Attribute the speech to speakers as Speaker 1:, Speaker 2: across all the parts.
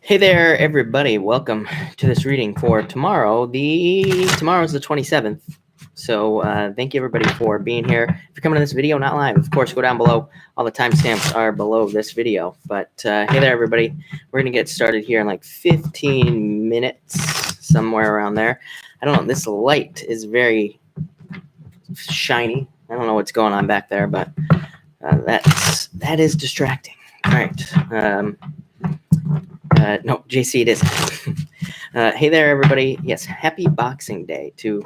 Speaker 1: Hey there, everybody. Welcome to this reading for tomorrow. Tomorrow's the 27th. So thank you, everybody, for being here. If you're coming to this video, not live, of course, go down below. All the timestamps are below this video. But hey there, everybody. We're going to get started here in like 15 minutes, somewhere around there. I don't know. This light is very shiny. I don't know what's going on back there, but that is distracting. All right. No, JC, it isn't. Hey there, everybody. Yes, happy Boxing Day to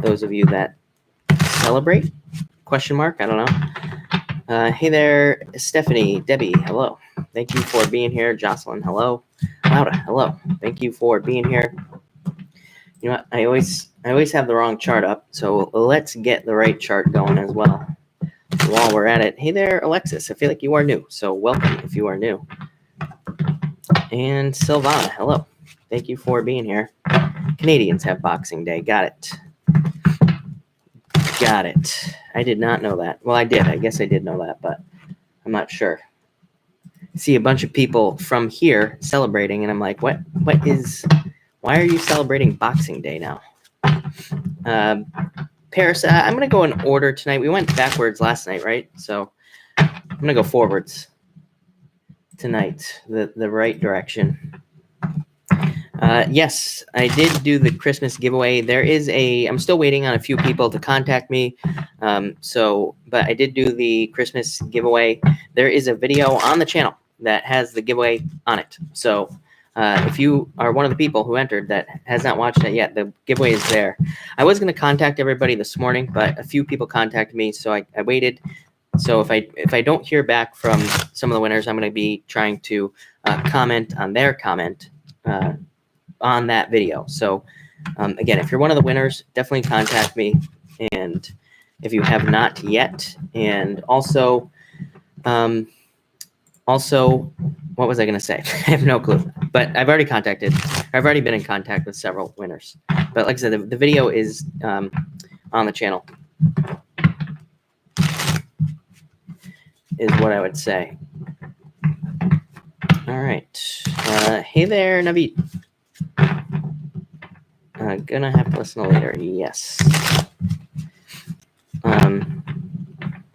Speaker 1: those of you that celebrate? Question mark? I don't know. Hey there, Stephanie, Debbie, hello. Thank you for being here. Jocelyn, hello. Laura, hello. Thank you for being here. You know what? I always have the wrong chart up, so let's get the right chart going as well. While we're at it, hey there, Alexis. I feel like you are new, so welcome if you are new. And Silvana, hello. Thank you for being here. Canadians have Boxing Day. Got it. Got it. I did not know that. Well, I did. I guess I did know that, but I'm not sure. See a bunch of people from here celebrating, and I'm like, why are you celebrating Boxing Day now? Paris, I'm going to go in order tonight. We went backwards last night, right? So I'm going to go forwards tonight, the right direction. Yes, I did do the Christmas giveaway. I'm still waiting on a few people to contact me. But I did do the Christmas giveaway. There is a video on the channel that has the giveaway on it. So if you are one of the people who entered that has not watched it yet, the giveaway is there. I was going to contact everybody this morning, but a few people contacted me, so I waited. So if I don't hear back from some of the winners, I'm going to be trying to comment on their comment on that video. So again, if you're one of the winners, definitely contact me. And if you have not yet, and also, what was I going to say? I have no clue. But I've already been in contact with several winners. But like I said, the video is on the channel. Is what I would say. All right. Hey there, Naveed. Gonna have to listen later. Yes.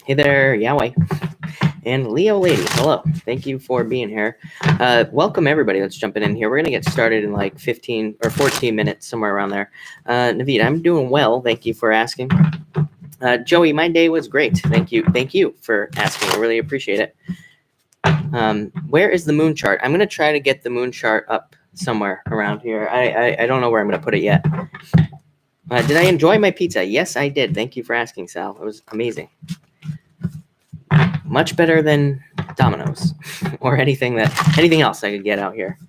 Speaker 1: Hey there, Yahweh. And Leo Lady, hello. Thank you for being here. Welcome, everybody. Let's jump in here. We're going to get started in like 15 or 14 minutes, somewhere around there. Naveed, I'm doing well. Thank you for asking. Joey, my day was great. Thank you. Thank you for asking. I really appreciate it. Where is the moon chart? I'm going to try to get the moon chart up somewhere around here. I don't know where I'm going to put it yet. Did I enjoy my pizza? Yes, I did. Thank you for asking, Sal. It was amazing. Much better than Domino's or anything else I could get out here.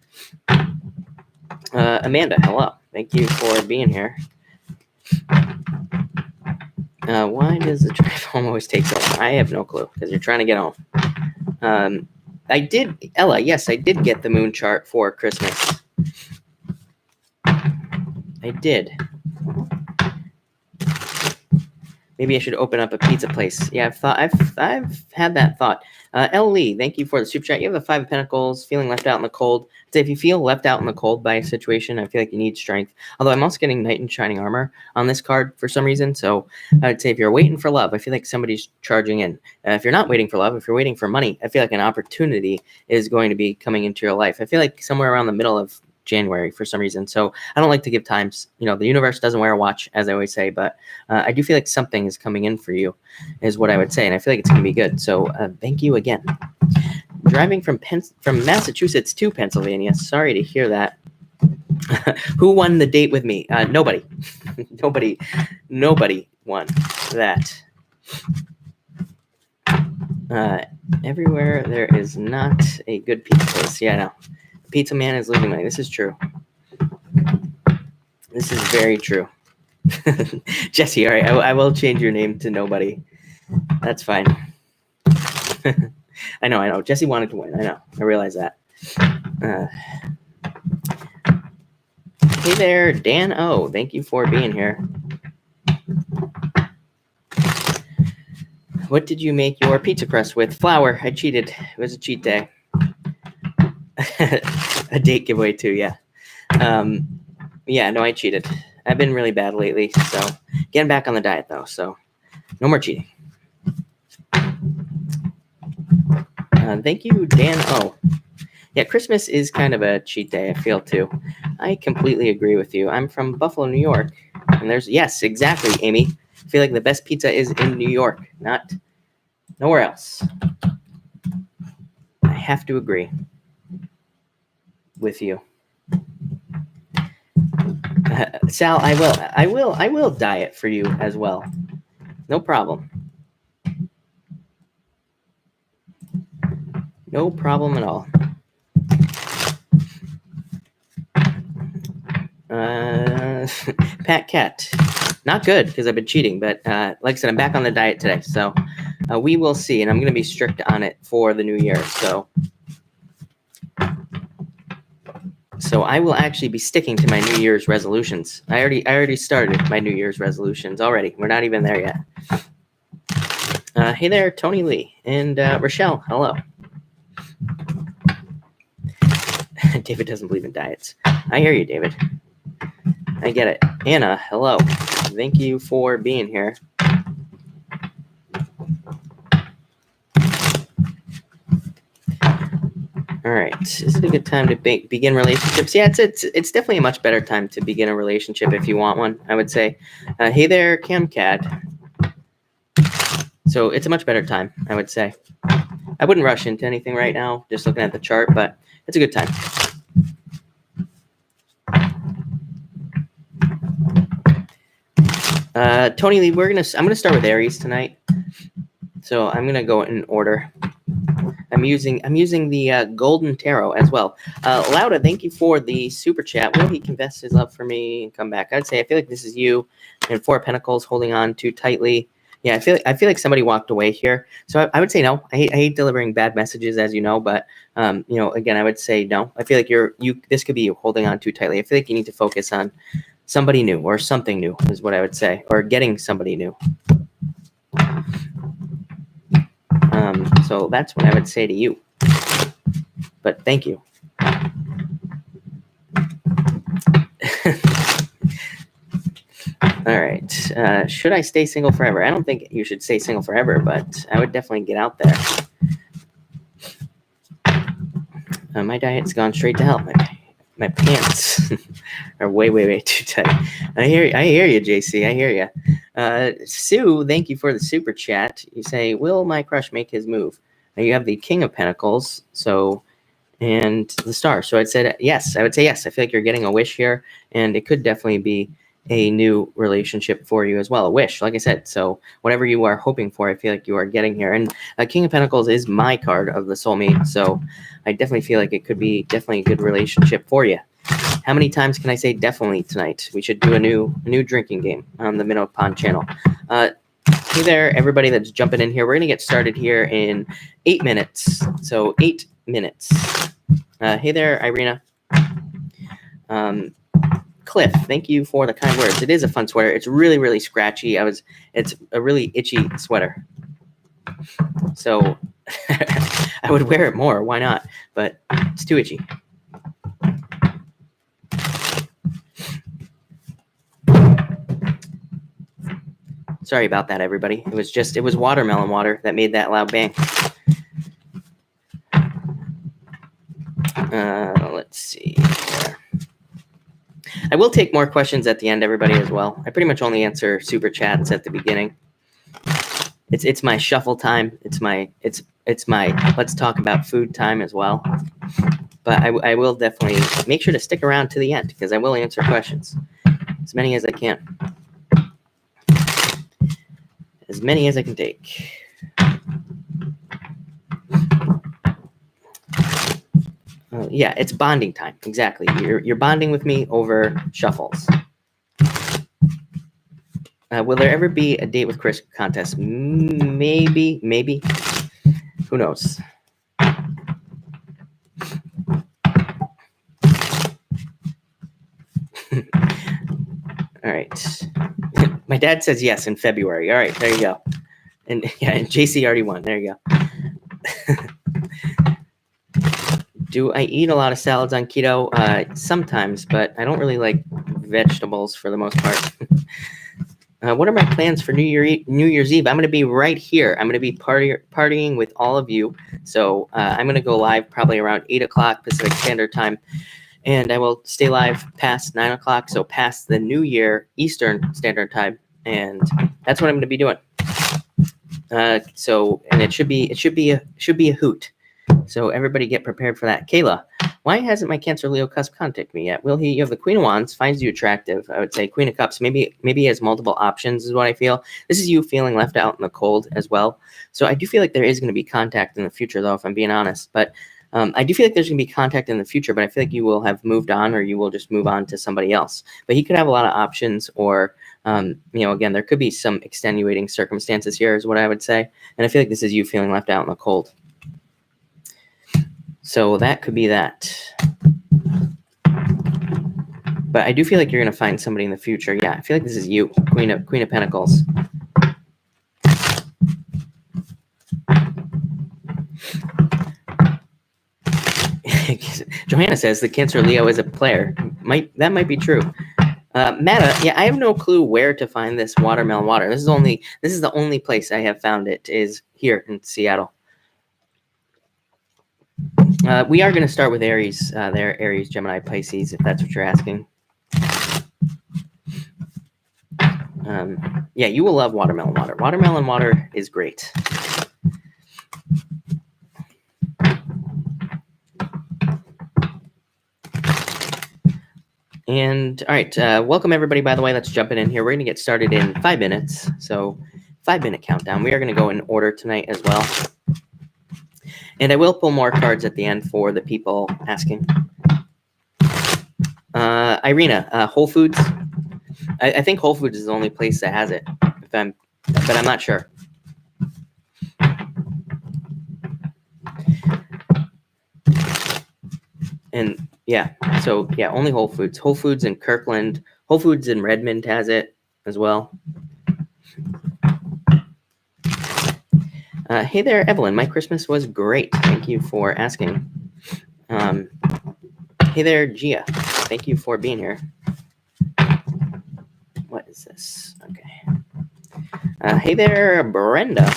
Speaker 1: Amanda, hello. Thank you for being here. Why does the drive home always take so long? I have no clue, because you're trying to get home. Ella, yes, I did get the moon chart for Christmas. I did. Maybe I should open up a pizza place. Yeah, I've had that thought. L. Lee, thank you for the super chat. You have the Five of Pentacles, feeling left out in the cold. So if you feel left out in the cold by a situation, I feel like you need strength. Although I'm also getting Knight in Shining Armor on this card for some reason. So I'd say if you're waiting for love, I feel like somebody's charging in. If you're not waiting for love, if you're waiting for money, I feel like an opportunity is going to be coming into your life. I feel like somewhere around the middle of January for some reason. So I don't like to give times. You know, the universe doesn't wear a watch, as I always say, but I do feel like something is coming in for you is what I would say. And I feel like it's going to be good. So thank you again. Driving from Massachusetts to Pennsylvania. Sorry to hear that. Who won the date with me? Nobody. Nobody won that. Everywhere there is not a good pizza place. Yeah, no. Pizza man is losing money. This is true. This is very true. Jesse, all right, I will change your name to Nobody. That's fine. I know. Jesse wanted to win. I know. I realize that. Hey there, Dan O. Thank you for being here. What did you make your pizza crust with? Flour. I cheated. It was a cheat day. A date giveaway too, yeah. Yeah, no, I cheated. I've been really bad lately, so getting back on the diet though, so no more cheating. Thank you, Dan. Oh, yeah, Christmas is kind of a cheat day, I feel too. I completely agree with you. I'm from Buffalo, New York, and yes, exactly, Amy. I feel like the best pizza is in New York, not nowhere else. I have to agree with you. Sal, I will diet for you as well. No problem. No problem at all. Pat Cat. Not good because I've been cheating, but like I said, I'm back on the diet today. So we will see. And I'm going to be strict on it for the new year. So I will actually be sticking to my New Year's resolutions. I already started my New Year's resolutions already. We're not even there yet. Hey there, Tony Lee. And Rochelle, hello. David doesn't believe in diets. I hear you, David. I get it. Anna, hello. Thank you for being here. All right. Is it a good time to begin relationships? Yeah, it's definitely a much better time to begin a relationship if you want one, I would say. Hey there, CamCad. So it's a much better time, I would say. I wouldn't rush into anything right now, just looking at the chart, but it's a good time. Tony Lee, I'm gonna start with Aries tonight. So I'm gonna go in order. I'm using the Golden Tarot as well. Lauda, thank you for the super chat. Will he confess his love for me and come back? I'd say I feel like this is you and Four of Pentacles holding on too tightly. Yeah, I feel like somebody walked away here. So I would say no. I hate delivering bad messages, as you know, but again, I would say no. I feel like this could be you holding on too tightly. I feel like you need to focus on somebody new or something new is what I would say, or getting somebody new. So that's what I would say to you. But thank you. All right. Should I stay single forever? I don't think you should stay single forever, but I would definitely get out there. My diet's gone straight to hell. My pants are way too tight. I hear you, JC. I hear you. Sue, thank you for the super chat. You say, will my crush make his move? Now you have the King of Pentacles, and the Star. So I'd say yes. I would say yes. I feel like you're getting a wish here, and it could definitely be a new relationship for you as well. A wish, like I said. So whatever you are hoping for, I feel like you are getting here. And King of Pentacles is my card of the soulmate. So I definitely feel like it could be definitely a good relationship for you. How many times can I say definitely tonight? We should do a new drinking game on the Minnow Pond channel. Hey there, everybody that's jumping in here. We're going to get started here in 8 minutes. So 8 minutes. Hey there, Irina. Cliff, thank you for the kind words. It is a fun sweater. It's really scratchy. It's a really itchy sweater. So I would wear it more. Why not? But it's too itchy. Sorry about that, everybody. It was watermelon water that made that loud bang. Let's see here. I will take more questions at the end, everybody, as well. I pretty much only answer super chats at the beginning. It's my shuffle time. It's my let's talk about food time as well. But I will definitely make sure to stick around to the end because I will answer questions. As many as I can. As many as I can take. Yeah, it's bonding time. Exactly. You're bonding with me over shuffles. Will there ever be a date with Chris contest? Maybe. Who knows? All right. My dad says yes in February. All right, there you go. And JC already won. There you go. Do I eat a lot of salads on keto? Sometimes, but I don't really like vegetables for the most part. What are my plans for New Year's Eve? I'm going to be right here. I'm going to be partying with all of you. So I'm going to go live probably around 8 o'clock Pacific Standard Time. And I will stay live past 9 o'clock, so past the New Year Eastern Standard Time. And that's what I'm going to be doing. And it should be a hoot. So everybody get prepared for that. Kayla, why hasn't my Cancer Leo cusp contacted me yet? Will he? You have the Queen of Wands, finds you attractive. I would say Queen of Cups. Maybe he has multiple options is what I feel. This is you feeling left out in the cold as well. So I do feel like there is going to be contact in the future, though, if I'm being honest. But I do feel like there's going to be contact in the future, but I feel like you will have moved on, or you will just move on to somebody else. But he could have a lot of options, or again, there could be some extenuating circumstances here, is what I would say. And I feel like this is you feeling left out in the cold. So that could be that. But I do feel like you're going to find somebody in the future. Yeah, I feel like this is you, Queen of Pentacles. Johanna says the Cancer Leo is a player. That might be true. Matta, yeah, I have no clue where to find this watermelon water. This is the only place I have found it, is here in Seattle. We are going to start with Aries. Aries, Gemini, Pisces, if that's what you're asking. Yeah, you will love watermelon water. Watermelon water is great. And all right, welcome everybody, by the way. Let's jump in here. We're going to get started in 5 minutes. So 5-minute countdown. We are going to go in order tonight as well. And I will pull more cards at the end for the people asking. Irina, Whole Foods. I think Whole Foods is the only place that has it, but I'm not sure. And yeah, so yeah, only Whole Foods. Whole Foods in Kirkland. Whole Foods in Redmond has it as well. Hey there, Evelyn. My Christmas was great. Thank you for asking. Hey there, Gia. Thank you for being here. What is this? Okay. Hey there, Brenda.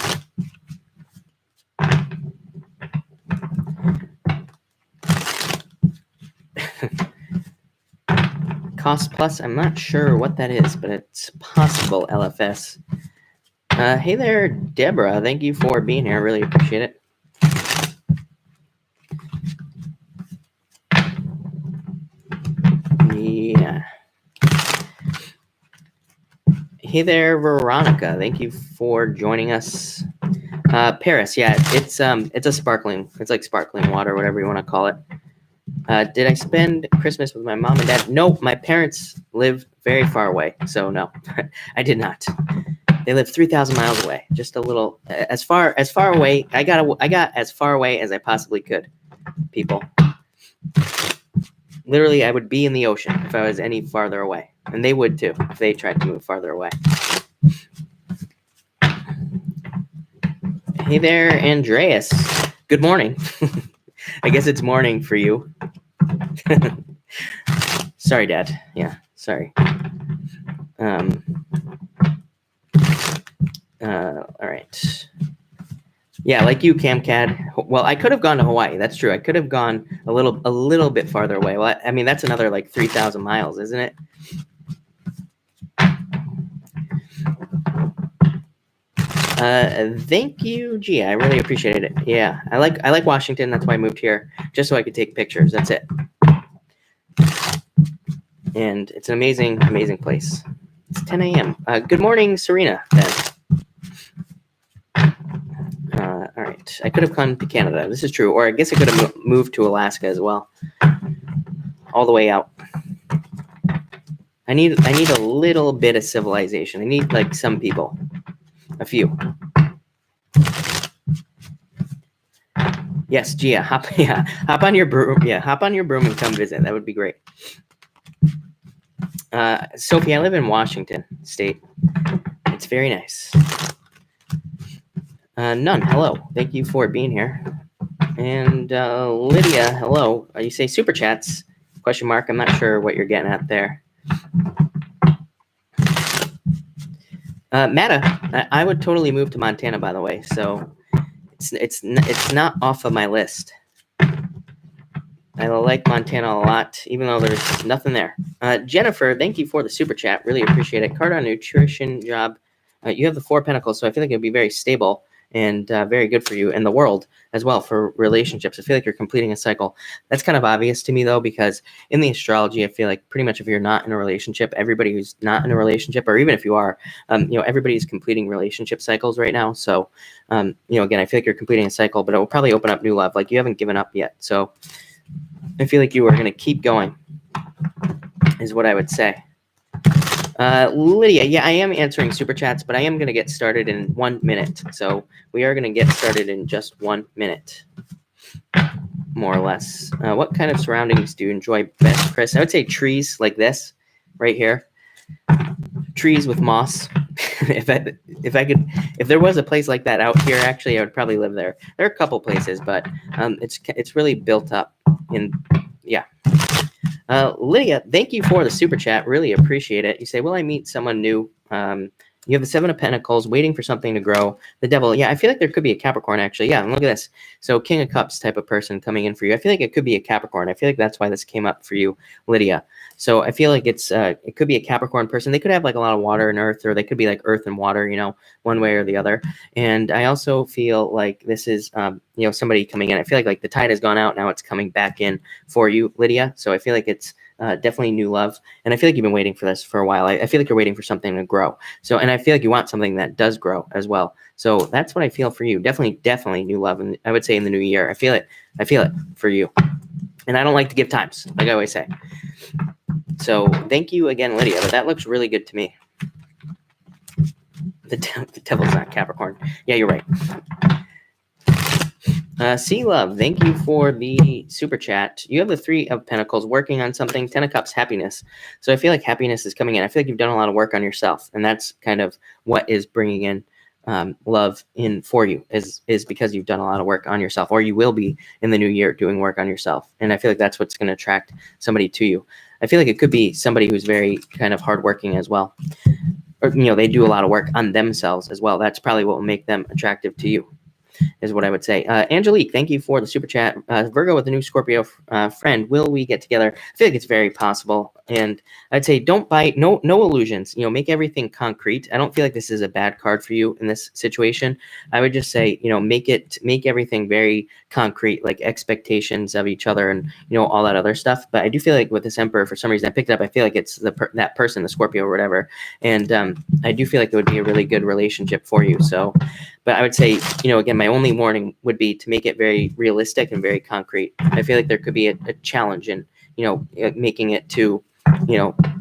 Speaker 1: Cost Plus, I'm not sure what that is, but it's possible, LFS. Hey there, Deborah. Thank you for being here. I really appreciate it. Yeah. Hey there, Veronica. Thank you for joining us. Paris, yeah, it's like sparkling water, whatever you want to call it. Did I spend Christmas with my mom and dad? No, my parents live very far away, so no, I did not. They live 3,000 miles away, just a little, as far away. I got as far away as I possibly could, people. Literally, I would be in the ocean if I was any farther away, and they would too if they tried to move farther away. Hey there, Andreas. Good morning. I guess it's morning for you. Sorry, Dad. Yeah, sorry. All right. Yeah, like you, CamCad. Well, I could have gone to Hawaii. That's true. I could have gone a little bit farther away. Well, I mean, that's another like 3,000 miles, isn't it? Thank you, G. I really appreciate it. Yeah, I like Washington. That's why I moved here, just so I could take pictures. That's it. And it's an amazing, amazing place. It's 10 a.m. Good morning, Serena. Then. All right. I could have come to Canada. This is true. Or I guess I could have moved to Alaska as well. All the way out. I need a little bit of civilization. I need like some people. A few. Yes, Gia, hop on your broom. Yeah, hop on your broom and come visit. That would be great. Sophie, I live in Washington State. It's very nice. None. Hello. Thank you for being here. And Lydia, hello. You say super chats? Question mark. I'm not sure what you're getting at there. Matta, I would totally move to Montana, by the way. So it's not off of my list. I like Montana a lot, even though there's nothing there. Jennifer, thank you for the super chat. Really appreciate it. Card on nutrition job. You have the 4 Pentacles, so I feel like it'd be very stable and very good for you in the world as well for relationships. I feel like you're completing a cycle. That's kind of obvious to me, though, because in the astrology, I feel like pretty much if you're not in a relationship, everybody who's not in a relationship, or even if you are, everybody's completing relationship cycles right now. So, again, I feel like you're completing a cycle, but it will probably open up new love. Like you haven't given up yet. So I feel like you are going to keep going is what I would say. Lydia, yeah, I am answering super chats, but I am going to get started in 1 minute. So we are going to get started in just 1 minute, more or less. What kind of surroundings do you enjoy best, Chris? I would say trees like this right here. Trees with moss. if there was a place like that out here, actually, I would probably live there. There are a couple places, but it's really built up in, yeah. Lydia, thank you for the super chat. Really appreciate it. You say, will I meet someone new? You have the 7 of Pentacles, waiting for something to grow. The Devil, yeah, I feel like there could be a Capricorn, actually. Yeah, and look at this. So King of Cups type of person coming in for you. I feel like it could be a Capricorn. I feel like that's why this came up for you, Lydia. So I feel like it could be a Capricorn person. They could have like a lot of water and earth, or they could be like earth and water, one way or the other. And I also feel like this is, somebody coming in. I feel like the tide has gone out. Now it's coming back in for you, Lydia. So I feel like it's definitely new love. And I feel like you've been waiting for this for a while. I feel like you're waiting for something to grow. So, and I feel like you want something that does grow as well. So that's what I feel for you. Definitely new love. And I would say in the new year, I feel it for you. And I don't like to give times, like I always say. So thank you again, Lydia. But that looks really good to me. The Devil's not Capricorn. Yeah, you're right. Sea Love, thank you for the super chat. You have the 3 of Pentacles, working on something. 10 of Cups, happiness. So I feel like happiness is coming in. I feel like you've done a lot of work on yourself, and that's kind of what is bringing in love in for you, is because you've done a lot of work on yourself, or you will be in the new year doing work on yourself. And I feel like that's what's going to attract somebody to you. I feel like it could be somebody who's very kind of hardworking as well. Or, they do a lot of work on themselves as well. That's probably what will make them attractive to you, is what I would say. Angelique, thank you for the super chat. Virgo with a new Scorpio friend. Will we get together? I feel like it's very possible. And I'd say don't buy, no illusions. Make everything concrete. I don't feel like this is a bad card for you in this situation. I would just say, make everything very concrete, like expectations of each other and, all that other stuff. But I do feel like with this Emperor, for some reason, I picked it up. I feel like it's that person, the Scorpio or whatever. And I do feel like it would be a really good relationship for you. So, but I would say, again, my only warning would be to make it very realistic and very concrete. I feel like there could be a challenge in, making it to,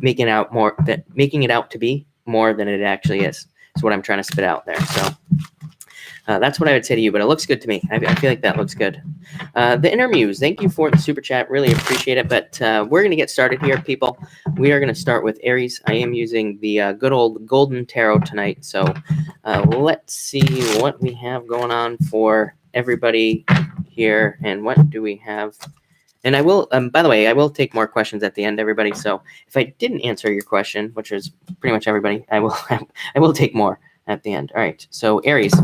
Speaker 1: making it out to be more than it actually is what I'm trying to spit out there. So that's what I would say to you, but it looks good to me. I feel like that looks good. The Inner Muse, thank you for the super chat. Really appreciate it. But we're going to get started here, people. We are going to start with Aries. I am using the good old Golden Tarot tonight. So let's see what we have going on for everybody here. And what do we have? And I will, by the way, I will take more questions at the end, everybody. So if I didn't answer your question, which is pretty much everybody, I will take more at the end. All right. So Aries,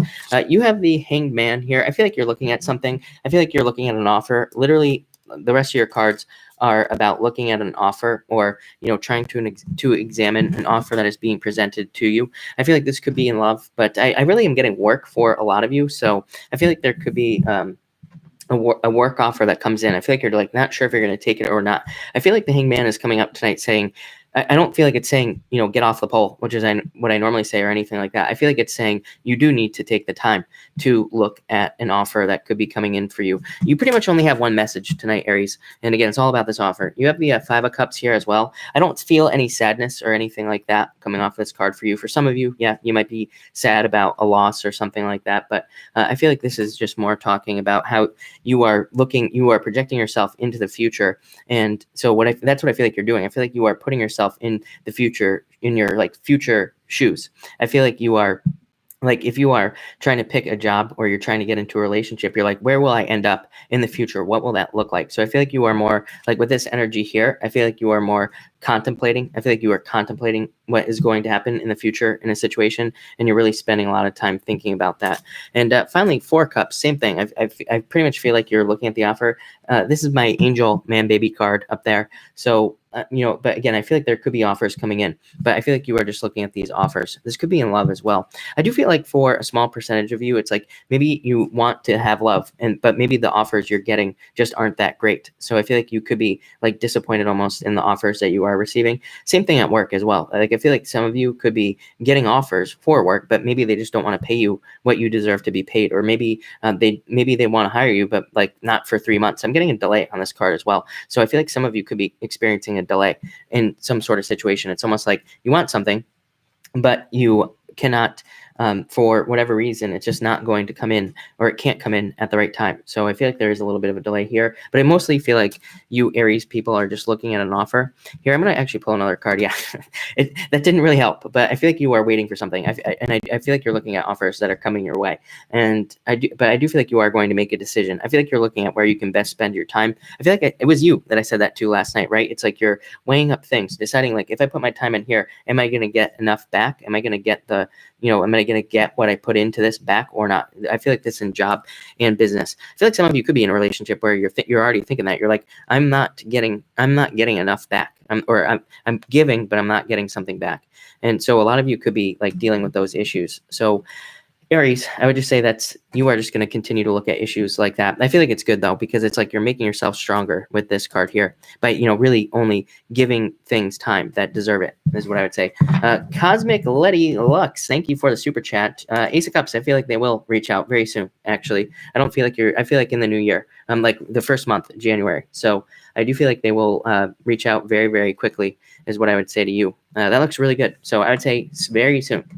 Speaker 1: you have the Hanged Man here. I feel like you're looking at something. I feel like you're looking at an offer. Literally, the rest of your cards are about looking at an offer, or trying to examine an offer that is being presented to you. I feel like this could be in love, but I really am getting work for a lot of you. So I feel like there could be a work offer that comes in. I feel like you're not sure if you're going to take it or not. I feel like the Hanged Man is coming up tonight saying, I don't feel like it's saying, get off the pole, which is what I normally say, or anything like that. I feel like it's saying you do need to take the time to look at an offer that could be coming in for you. You pretty much only have one message tonight, Aries. And again, it's all about this offer. You have the 5 of Cups here as well. I don't feel any sadness or anything like that coming off this card for you. For some of you, yeah, you might be sad about a loss or something like that. But I feel like this is just more talking about how you are projecting yourself into the future. And so that's what I feel like you're doing. I feel like you are putting yourself in the future, in your future shoes. I feel like you are like if you are trying to pick a job or you're trying to get into a relationship, you're like, where will I end up in the future? What will that look like? So I feel like you are more like with this energy here, I feel like you are more contemplating. I feel like you are contemplating what is going to happen in the future in a situation, and you're really spending a lot of time thinking about that. And finally, 4 cups, same thing. I pretty much feel like you're looking at the offer. This is my angel man baby card up there. So, but again, I feel like there could be offers coming in, but I feel like you are just looking at these offers. This could be in love as well. I do feel like for a small percentage of you, it's like maybe you want to have love, but maybe the offers you're getting just aren't that great. So I feel like you could be like disappointed almost in the offers that you are receiving. Same thing at work as well. Like I feel like some of you could be getting offers for work, but maybe they just don't want to pay you what you deserve to be paid, or maybe they want to hire you, but like not for 3 months. I'm getting a delay on this card as well. So I feel like some of you could be experiencing a delay in some sort of situation. It's almost like you want something, but you cannot, for whatever reason, it's just not going to come in, or it can't come in at the right time. So I feel like there is a little bit of a delay here, but I mostly feel like you Aries people are just looking at an offer. Here, I'm going to actually pull another card. Yeah, that didn't really help, but I feel like you are waiting for something. I feel like you're looking at offers that are coming your way. And I do feel like you are going to make a decision. I feel like you're looking at where you can best spend your time. I feel like it was you that I said that to last night, right? It's like you're weighing up things, deciding like, if I put my time in here, am I going to get enough back? Am I going to get am I going to get what I put into this back or not? I feel like this in job and business. I feel like some of you could be in a relationship where you're already thinking that. You're like, I'm not getting enough back. I'm giving, but I'm not getting something back. And so a lot of you could be like dealing with those issues. So Aries, I would just say that you are just going to continue to look at issues like that. I feel like it's good though, because it's like you're making yourself stronger with this card here by, really only giving things time that deserve it, is what I would say. Cosmic Letty Lux, thank you for the super chat. Ace of Cups, I feel like they will reach out very soon, actually. I feel like in the new year, like the first month, January. So I do feel like they will reach out very, very quickly, is what I would say to you. That looks really good. So I would say very soon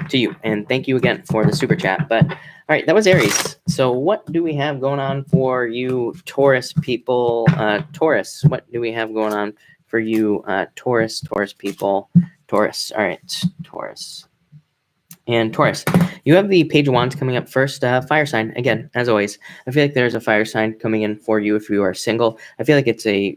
Speaker 1: to you, and thank you again for the super chat. But all right, that was Aries. So what do we have going on for you Taurus people? Taurus, what do we have going on for you Taurus people? Taurus. All right, Taurus. And Taurus, you have the Page of Wands coming up first. Fire sign, again, as always. I feel like there's a fire sign coming in for you if you are single. I feel like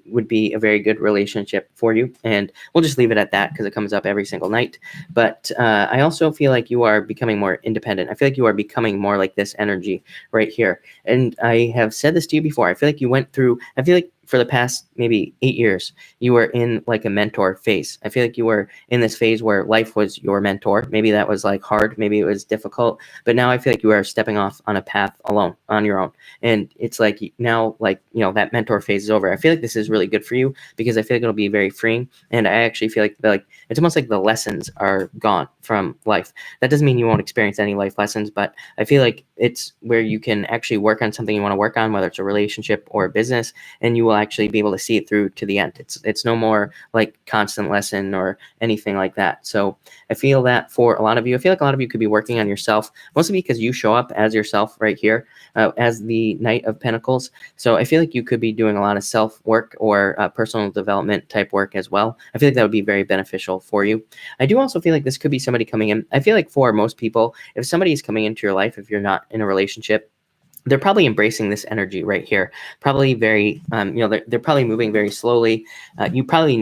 Speaker 1: would be a very good relationship for you. And we'll just leave it at that because it comes up every single night. But I also feel like you are becoming more independent. I feel like you are becoming more like this energy right here. And I have said this to you before. I feel like for the past maybe 8 years, you were in like a mentor phase. I feel like you were in this phase where life was your mentor. Maybe that was like hard, maybe it was difficult, but now I feel like you are stepping off on a path alone, on your own. And it's like now, like, that mentor phase is over. I feel like this is really good for you because I feel like it'll be very freeing. And I actually feel like it's almost like the lessons are gone from life. That doesn't mean you won't experience any life lessons, but I feel like it's where you can actually work on something you want to work on, whether it's a relationship or a business, and you will actually be able to see it through to the end. It's no more like constant lesson or anything like that. So I feel that for a lot of you, I feel like a lot of you could be working on yourself, mostly because you show up as yourself right here, as the Knight of Pentacles. So I feel like you could be doing a lot of self-work or personal development type work as well. I feel like that would be very beneficial for you. I do also feel like this could be somebody coming in. I feel like for most people, if somebody is coming into your life, if you're not in a relationship, they're probably embracing this energy right here. Probably very, they're probably moving very slowly. You probably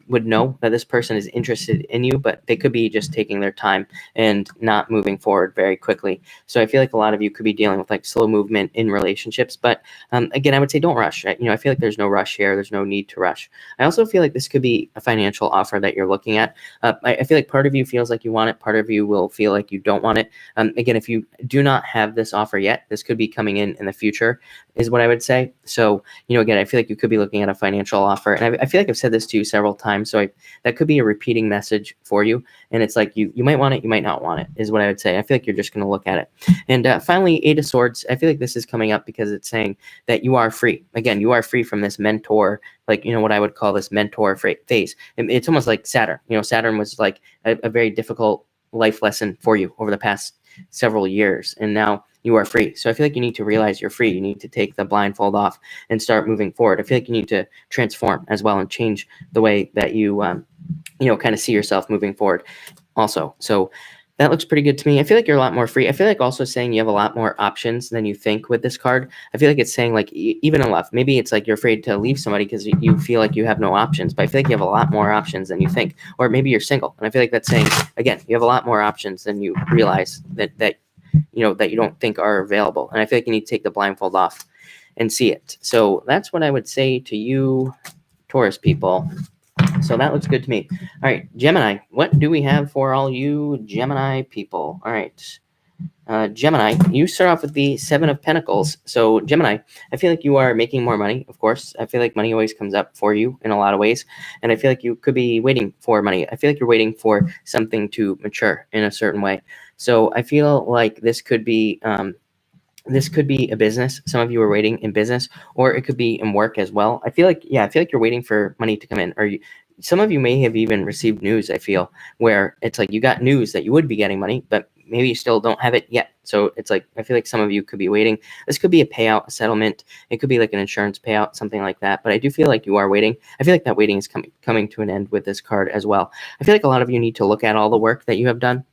Speaker 1: would know that this person is interested in you, but they could be just taking their time and not moving forward very quickly. So I feel like a lot of you could be dealing with like slow movement in relationships. But again, I would say don't rush. Right? I feel like there's no rush here. There's no need to rush. I also feel like this could be a financial offer that you're looking at. I feel like part of you feels like you want it. Part of you will feel like you don't want it. Again, if you do not have this offer yet, this could be coming in the future, is what I would say. So, again, I feel like you could be looking at a financial offer. And I feel like I've said this to you several times. So that could be a repeating message for you. And it's like you might want it, you might not want it, is what I would say. I feel like you're just going to look at it. And finally, Eight of Swords. I feel like this is coming up because it's saying that you are free. Again, you are free from this mentor, like, what I would call this mentor phase. And it's almost like Saturn. Saturn was like a very difficult life lesson for you over the past several years. And now you are free. So I feel like you need to realize you're free. You need to take the blindfold off and start moving forward. I feel like you need to transform as well and change the way that you, kind of see yourself moving forward also. So That looks pretty good to me. I feel like you're a lot more free. I feel like also saying you have a lot more options than you think with this card. I feel like it's saying like even in love, maybe it's like you're afraid to leave somebody because you feel like you have no options. But I feel like you have a lot more options than you think. Or maybe you're single, and I feel like that's saying again you have a lot more options than you realize that that you don't think are available. And I feel like you need to take the blindfold off and see it. So that's what I would say to you, Taurus people. So that looks good to me. All right, Gemini, what do we have for all you Gemini people? All right. Gemini, you start off with the Seven of Pentacles. So Gemini, I feel like you are making more money, of course. I feel like money always comes up for you in a lot of ways. And I feel like you could be waiting for money. I feel like you're waiting for something to mature in a certain way. So I feel like this could be a business. Some of you are waiting in business, or it could be in work as well. I feel like you're waiting for money to come in, or some of you may have even received news. I feel where it's like you got news that you would be getting money, but maybe you still don't have it yet. So it's like I feel like some of you could be waiting. This could be a payout, a settlement. It could be like an insurance payout, something like that. But I do feel like you are waiting. I feel like that waiting is coming to an end with this card as well. I feel like a lot of you need to look at all the work that you have done.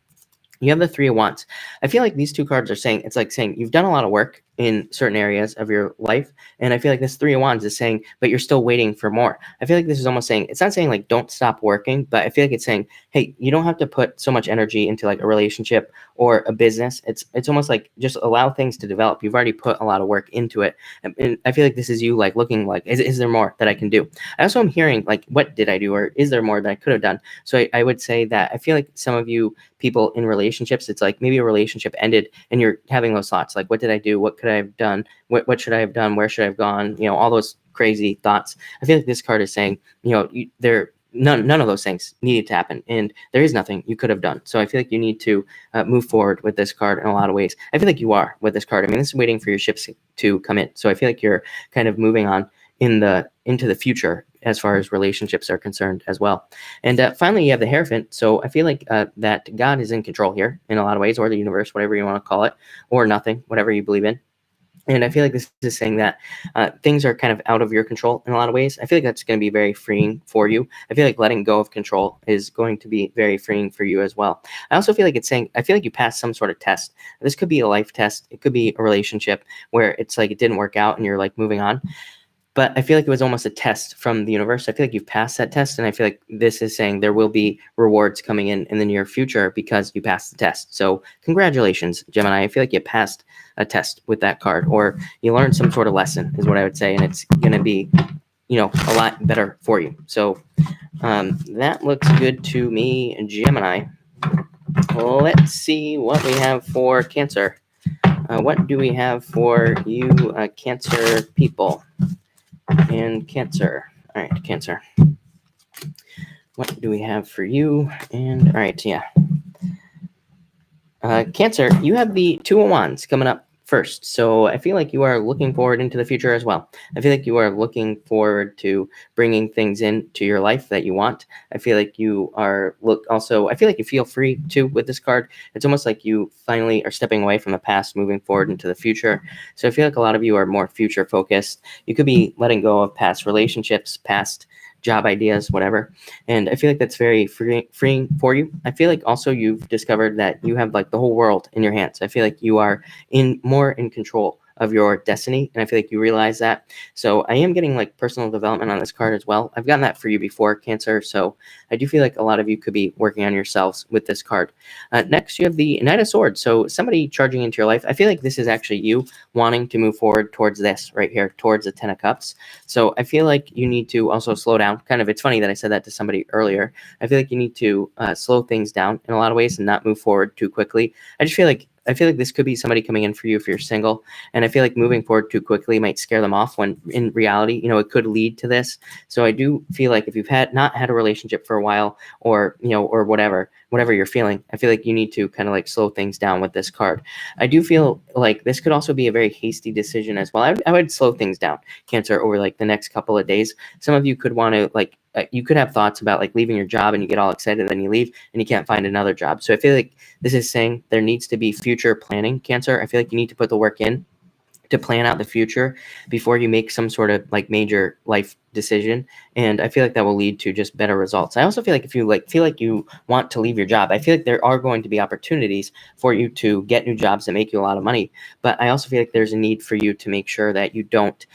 Speaker 1: You have the Three of Wands. I feel like these two cards are saying, it's like saying you've done a lot of work in certain areas of your life. And I feel like this Three of Wands is saying, but you're still waiting for more. I feel like this is almost saying, it's not saying like, don't stop working, but I feel like it's saying, hey, you don't have to put so much energy into like a relationship or a business. It's almost like just allow things to develop. You've already put a lot of work into it. And I feel like this is you like looking like, is there more that I can do? I also am hearing like, what did I do? Or is there more that I could have done? So I would say that I feel like some of you people in relationships, it's like maybe a relationship ended and you're having those thoughts like, what did I do? What could I have done? What should I have done? Where should I have gone? All those crazy thoughts. I feel like this card is saying, none of those things needed to happen, and there is nothing you could have done. So I feel like you need to move forward with this card in a lot of ways. I feel like you are with this card. I mean, this is waiting for your ships to come in. So I feel like you're kind of moving on into the future as far as relationships are concerned as well. And finally, you have the Hierophant. So I feel like that God is in control here in a lot of ways, or the universe, whatever you want to call it, or nothing, whatever you believe in. And I feel like this is saying that things are kind of out of your control in a lot of ways. I feel like that's going to be very freeing for you. I feel like letting go of control is going to be very freeing for you as well. I also feel like it's saying, I feel like you passed some sort of test. This could be a life test. It could be a relationship where it's like it didn't work out and you're like moving on. But I feel like it was almost a test from the universe. I feel like you've passed that test. And I feel like this is saying there will be rewards coming in the near future because you passed the test. So congratulations, Gemini. I feel like you passed a test with that card, or you learned some sort of lesson is what I would say. And it's going to be, a lot better for you. So that looks good to me, Gemini. Let's see what we have for Cancer. What do we have for you, Cancer people? And Cancer. All right, Cancer. What do we have for you? And all right, yeah. Cancer, you have the Two of Wands coming up first. So I feel like you are looking forward into the future as well. I feel like you are looking forward to bringing things into your life that you want. I feel like you are I feel like you feel free too with this card. It's almost like you finally are stepping away from the past, moving forward into the future. So I feel like a lot of you are more future focused. You could be letting go of past relationships, past job ideas, whatever. And I feel like that's very freeing for you. I feel like also you've discovered that you have like the whole world in your hands. I feel like you are more in control of your destiny, and I feel like you realize that. So I am getting like personal development on this card as well. I've gotten that for you before, Cancer. So I do feel like a lot of you could be working on yourselves with this card. Next, you have the Knight of Swords. So somebody charging into your life. I feel like this is actually you wanting to move forward towards this right here, towards the Ten of Cups. So I feel like you need to also slow down. Kind of, it's funny that I said that to somebody earlier. I feel like you need to slow things down in a lot of ways and not move forward too quickly. I feel like this could be somebody coming in for you if you're single. And I feel like moving forward too quickly might scare them off when in reality, it could lead to this. So I do feel like if you've not had a relationship for a while, or, or whatever you're feeling, I feel like you need to kind of like slow things down with this card. I do feel like this could also be a very hasty decision as well. I would slow things down, Cancer, over like the next couple of days. Some of you could want to like, you could have thoughts about like leaving your job and you get all excited, then you leave and you can't find another job. So I feel like this is saying there needs to be future planning, Cancer. I feel like you need to put the work in to plan out the future before you make some sort of like major life decision. And I feel like that will lead to just better results. I also feel like if you like feel like you want to leave your job, I feel like there are going to be opportunities for you to get new jobs that make you a lot of money. But I also feel like there's a need for you to make sure that you don't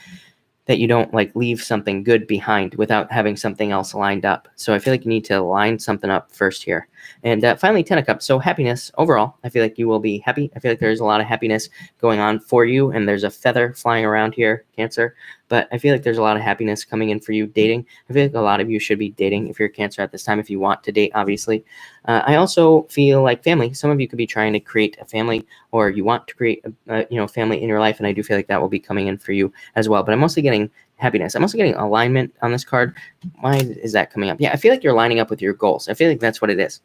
Speaker 1: like leave something good behind without having something else lined up. So I feel like you need to line something up first here. And finally, 10 of Cups. So happiness overall, I feel like you will be happy. I feel like there's a lot of happiness going on for you, and there's a feather flying around here, Cancer. But I feel like there's a lot of happiness coming in for you dating. I feel like a lot of you should be dating if you're Cancer at this time, if you want to date, obviously. I also feel like family. Some of you could be trying to create a family, or you want to create a family in your life, and I do feel like that will be coming in for you as well. But I'm mostly getting happiness. I'm also getting alignment on this card. Why is that coming up? Yeah, I feel like you're lining up with your goals. I feel like that's what it is.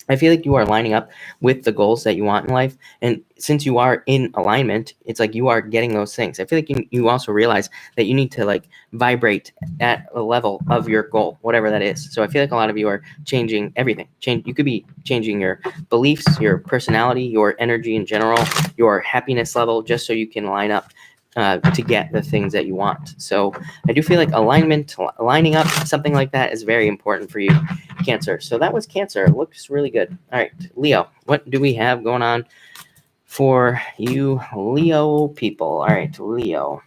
Speaker 1: I feel like you are lining up with the goals that you want in life. And since you are in alignment, it's like you are getting those things. I feel like you also realize that you need to like vibrate at a level of your goal, whatever that is. So I feel like a lot of you are changing everything. You could be changing your beliefs, your personality, your energy in general, your happiness level, just so you can line up to get the things that you want. So I do feel like alignment, lining up, something like that is very important for you, Cancer. So that was Cancer. Looks really good. All right, Leo, what do we have going on for you Leo people? All right, Leo.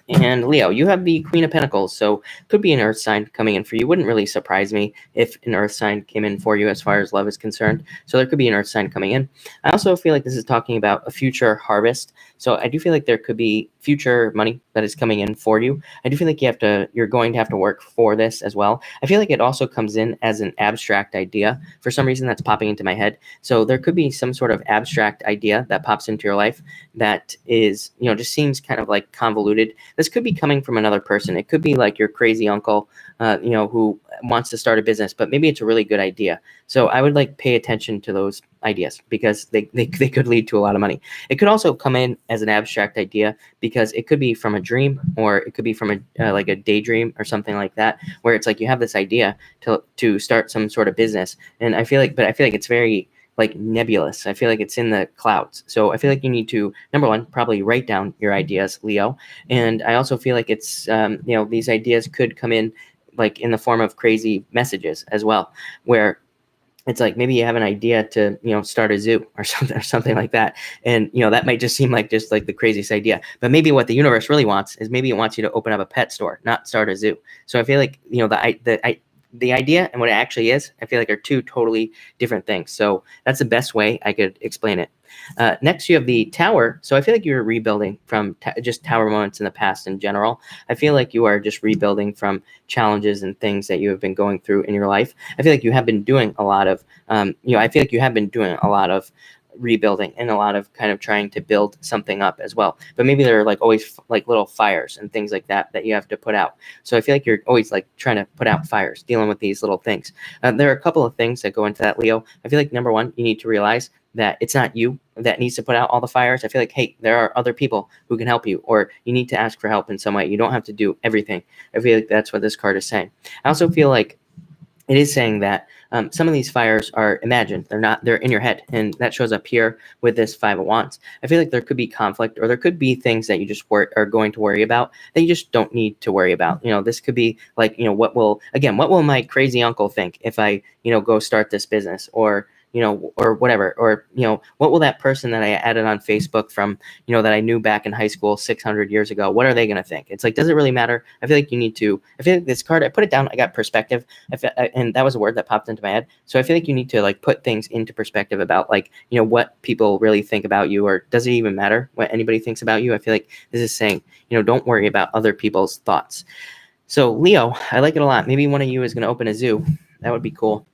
Speaker 1: And Leo, you have the Queen of Pentacles, so could be an earth sign coming in for you. Wouldn't really surprise me if an earth sign came in for you as far as love is concerned. So there could be an earth sign coming in. I also feel like this is talking about a future harvest. So I do feel like there could be future money that is coming in for you. I do feel like you're going to have to work for this as well. I feel like it also comes in as an abstract idea. For some reason that's popping into my head. So there could be some sort of abstract idea that pops into your life that is, just seems kind of like convoluted. This could be coming from another person. It could be like your crazy uncle, who wants to start a business, but maybe it's a really good idea. So I would like pay attention to those ideas because they could lead to a lot of money. It could also come in as an abstract idea because it could be from a dream, or it could be from like a daydream or something like that, where it's like you have this idea to start some sort of business. And I feel like it's very like nebulous. I feel like it's in the clouds. So I feel like you need to, number one, probably write down your ideas, Leo. And I also feel like it's, these ideas could come in like in the form of crazy messages as well, where it's like maybe you have an idea to, start a zoo or something like that. And, that might just seem like just like the craziest idea. But maybe what the universe really wants is maybe it wants you to open up a pet store, not start a zoo. So I feel like, the idea and what it actually is, I feel like are two totally different things. So that's the best way I could explain it. Next, you have the Tower. So I feel like you're rebuilding from just Tower moments in the past in general. I feel like you are just rebuilding from challenges and things that you have been going through in your life. I feel like you have been doing a lot of, rebuilding and a lot of kind of trying to build something up as well. But maybe there are like always like little fires and things like that you have to put out. So I feel like you're always like trying to put out fires, dealing with these little things. There are a couple of things that go into that, Leo. I feel like number one, you need to realize that it's not you that needs to put out all the fires. I feel like, hey, there are other people who can help you, or you need to ask for help in some way. You don't have to do everything. I feel like that's what this card is saying. I also feel like it is saying that some of these fires are imagined. They're in your head. And that shows up here with this Five of Wands. I feel like there could be conflict, or there could be things that you just are going to worry about that you just don't need to worry about. This could be like, what will my crazy uncle think if I, go start this business, or or whatever, or, what will that person that I added on Facebook from, that I knew back in high school 600 years ago, what are they going to think? It's like, does it really matter? I feel like this card, I put it down, I got perspective, and that was a word that popped into my head. So I feel like you need to like put things into perspective about like, what people really think about you, or does it even matter what anybody thinks about you? I feel like this is saying, don't worry about other people's thoughts. So Leo, I like it a lot. Maybe one of you is going to open a zoo. That would be cool.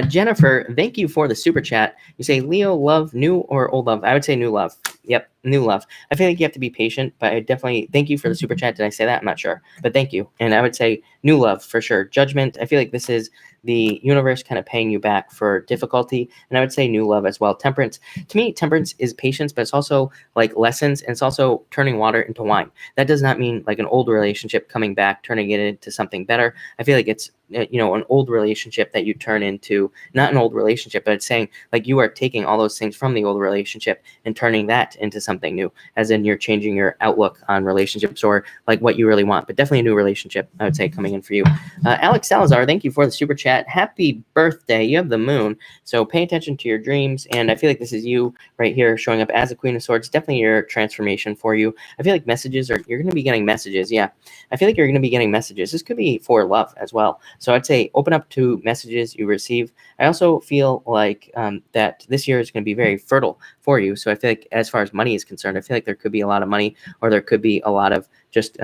Speaker 1: Jennifer, thank you for the super chat. You say, Leo, love, new or old love? I would say new love. Yep, new love. I feel like you have to be patient, but I definitely thank you for the super chat. Did I say that? I'm not sure, but thank you. And I would say new love for sure. Judgment, I feel like this is the universe kind of paying you back for difficulty. And I would say new love as well. Temperance, to me, temperance is patience, but it's also like lessons, and it's also turning water into wine. That does not mean like an old relationship coming back, turning it into something better. I feel like it's, an old relationship that you turn into, not an old relationship, but it's saying like you are taking all those things from the old relationship and turning that into something something new, as in you're changing your outlook on relationships or like what you really want, but definitely a new relationship, I would say, coming in for you. Alex Salazar, thank you for the super chat. Happy birthday. You have the moon, so pay attention to your dreams. And I feel like this is you right here showing up as a Queen of Swords. Definitely your transformation for you. I feel like you're going to be getting messages. Yeah, I feel like you're going to be getting messages. This could be for love as well. So I'd say open up to messages you receive. I also feel like that this year is going to be very fertile for you. So I feel like as far as money is concerned, I feel like there could be a lot of money, or there could be a lot of just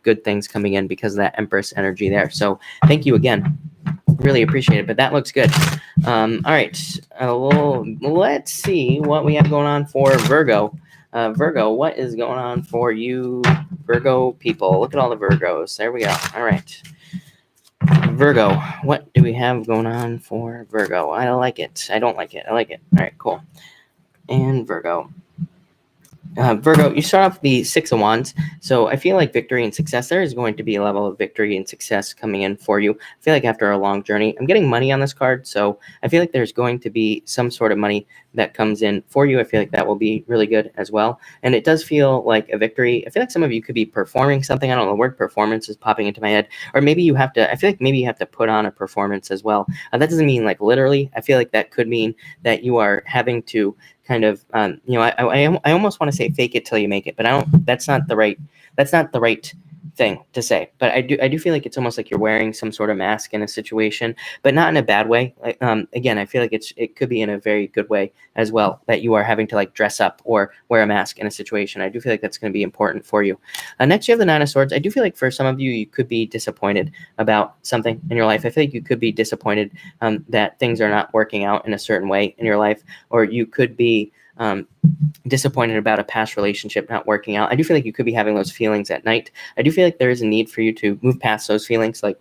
Speaker 1: good things coming in because of that Empress energy there. So thank you again. Really appreciate it, but that looks good. All right, let's see what we have going on for Virgo. Virgo, what is going on for you, Virgo people? Look at all the Virgos. There we go. All right. Virgo, what do we have going on for Virgo? I like it. I don't like it. I like it. All right, cool. And Virgo. Virgo, you start off the Six of Wands, so I feel like victory and success. There is going to be a level of victory and success coming in for you. I feel like after a long journey, I'm getting money on this card, so I feel like there's going to be some sort of money that comes in for you. I feel like that will be really good as well, and it does feel like a victory. I feel like some of you could be performing something. I don't know, the word performance is popping into my head, or maybe you have to, I feel like maybe you have to put on a performance as well. That doesn't mean like literally. I feel like that could mean that you are having to kind of, I almost want to say fake it till you make it, but I don't. That's not the right thing to say. But I do feel like it's almost like you're wearing some sort of mask in a situation, but not in a bad way. Again, I feel like it could be in a very good way as well, that you are having to like dress up or wear a mask in a situation. I do feel like that's going to be important for you. Next, you have the Nine of Swords. I do feel like for some of you, you could be disappointed about something in your life. I feel like you could be disappointed that things are not working out in a certain way in your life, or you could be disappointed about a past relationship not working out. I do feel like you could be having those feelings at night. I do feel like there is a need for you to move past those feelings, like,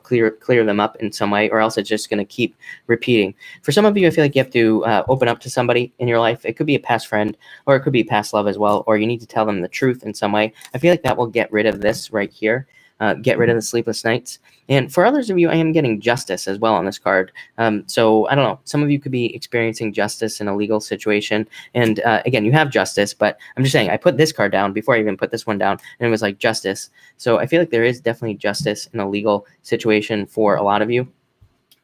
Speaker 1: clear them up in some way, or else it's just going to keep repeating. For some of you, I feel like you have to open up to somebody in your life. It could be a past friend, or it could be past love as well, or you need to tell them the truth in some way. I feel like that will get rid of this right here. Get rid of the sleepless nights. And for others of you, I am getting justice as well on this card. So I don't know. Some of you could be experiencing justice in a legal situation. And again, you have justice, but I'm just saying, I put this card down before I even put this one down, and it was like justice. So I feel like there is definitely justice in a legal situation for a lot of you.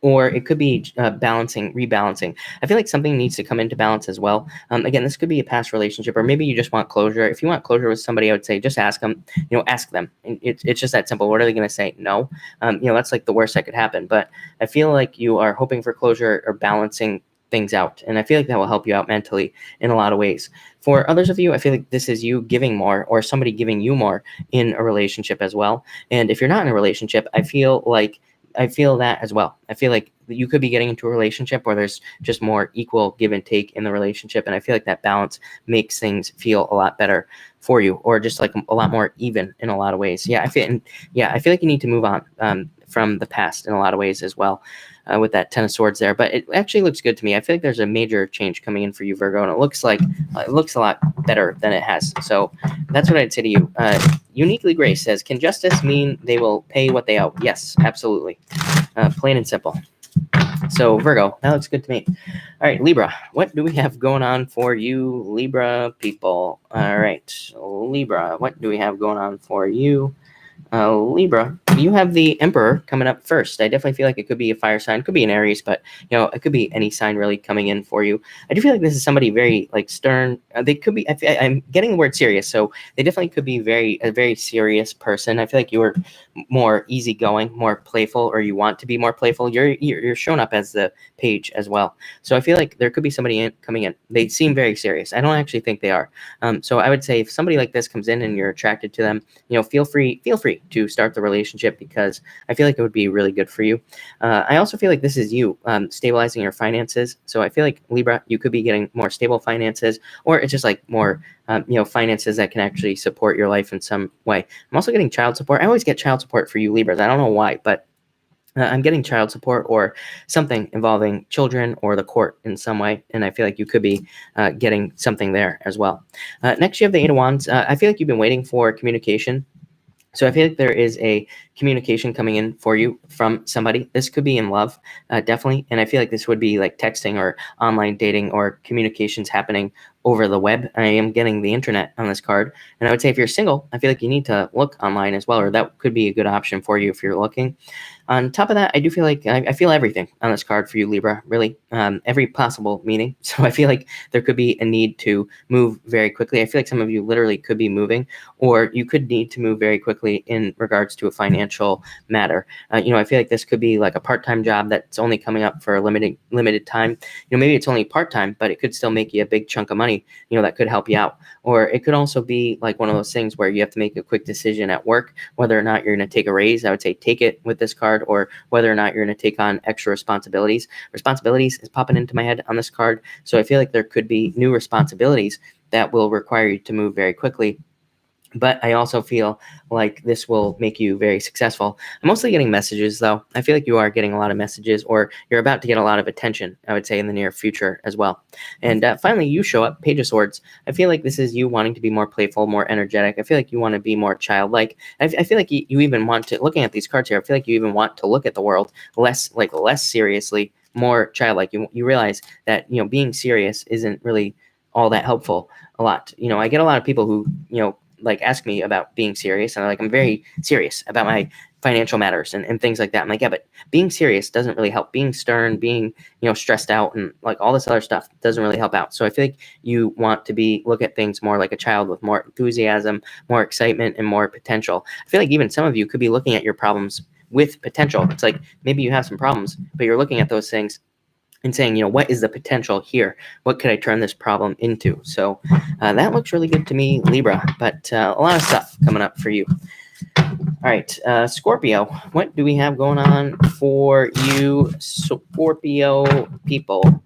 Speaker 1: Or it could be rebalancing. I feel like something needs to come into balance as well. Again, this could be a past relationship, or maybe you just want closure. If you want closure with somebody, I would say just ask them. Ask them. It's just that simple. What are they going to say? No. That's like the worst that could happen. But I feel like you are hoping for closure or balancing things out, and I feel like that will help you out mentally in a lot of ways. For others of you, I feel like this is you giving more, or somebody giving you more in a relationship as well. And if you're not in a relationship, I feel that as well. I feel like you could be getting into a relationship where there's just more equal give and take in the relationship. And I feel like that balance makes things feel a lot better for you, or just like a lot more even in a lot of ways. I feel like you need to move on from the past in a lot of ways as well. With that Ten of Swords there, but it actually looks good to me. I feel like there's a major change coming in for you, Virgo, and it looks a lot better than it has. So that's what I'd say to you. Uniquely Grace says, can justice mean they will pay what they owe? Yes, absolutely. Plain and simple. So Virgo, that looks good to me. All right, Libra, what do we have going on for you, Libra people? All right, Libra, what do we have going on for you? Libra, you have the Emperor coming up first. I definitely feel like it could be a fire sign, could be an Aries, but it could be any sign really coming in for you. I do feel like this is somebody very like stern. They could be. I'm getting the word serious, so they definitely could be a very serious person. I feel like you were more easygoing, more playful, or you want to be more playful. You're shown up as the Page as well, so I feel like there could be somebody coming in. They seem very serious. I don't actually think they are. So I would say if somebody like this comes in and you're attracted to them, feel free to start the relationship, because I feel like it would be really good for you. I also feel like this is you stabilizing your finances. So I feel like Libra, you could be getting more stable finances, or it's just like more finances that can actually support your life in some way. I'm also getting child support. I always get child support for you Libras. I don't know why, but I'm getting child support or something involving children or the court in some way, and I feel like you could be getting something there as well. Next, you have the Eight of Wands. I feel like you've been waiting for communication. So I feel like there is a communication coming in for you from somebody. This could be in love, definitely. And I feel like this would be like texting or online dating or communications happening over the web. I am getting the internet on this card. And I would say if you're single, I feel like you need to look online as well, or that could be a good option for you if you're looking. On top of that, I do feel like I feel everything on this card for you, Libra, really, every possible meaning. So I feel like there could be a need to move very quickly. I feel like some of you literally could be moving, or you could need to move very quickly in regards to a financial matter. I feel like this could be like a part-time job that's only coming up for a limited time. Maybe it's only part-time, but it could still make you a big chunk of money, that could help you out. Or it could also be like one of those things where you have to make a quick decision at work, whether or not you're going to take a raise. I would say take it with this card, or whether or not you're going to take on extra responsibilities. Responsibilities is popping into my head on this card. So I feel like there could be new responsibilities that will require you to move very quickly. But I also feel like this will make you very successful. I'm mostly getting messages, though. I feel like you are getting a lot of messages, or you're about to get a lot of attention, I would say, in the near future as well. And finally, you show up, Page of Swords. I feel like this is you wanting to be more playful, more energetic. I feel like you want to be more childlike. I feel like you even want to, looking at these cards here, I feel like you even want to look at the world less seriously, more childlike. You realize that, being serious isn't really all that helpful a lot. I get a lot of people who, like ask me about being serious, and I'm very serious about my financial matters and things like that. I'm like, yeah, but being serious doesn't really help. Being stern, being, stressed out, and like all this other stuff doesn't really help out. So I feel like you want to look at things more like a child, with more enthusiasm, more excitement, and more potential. I feel like even some of you could be looking at your problems with potential. It's like maybe you have some problems, but you're looking at those things and saying, what is the potential here? What could I turn this problem into? So that looks really good to me, Libra, but a lot of stuff coming up for you. All right, Scorpio, what do we have going on for you, Scorpio people?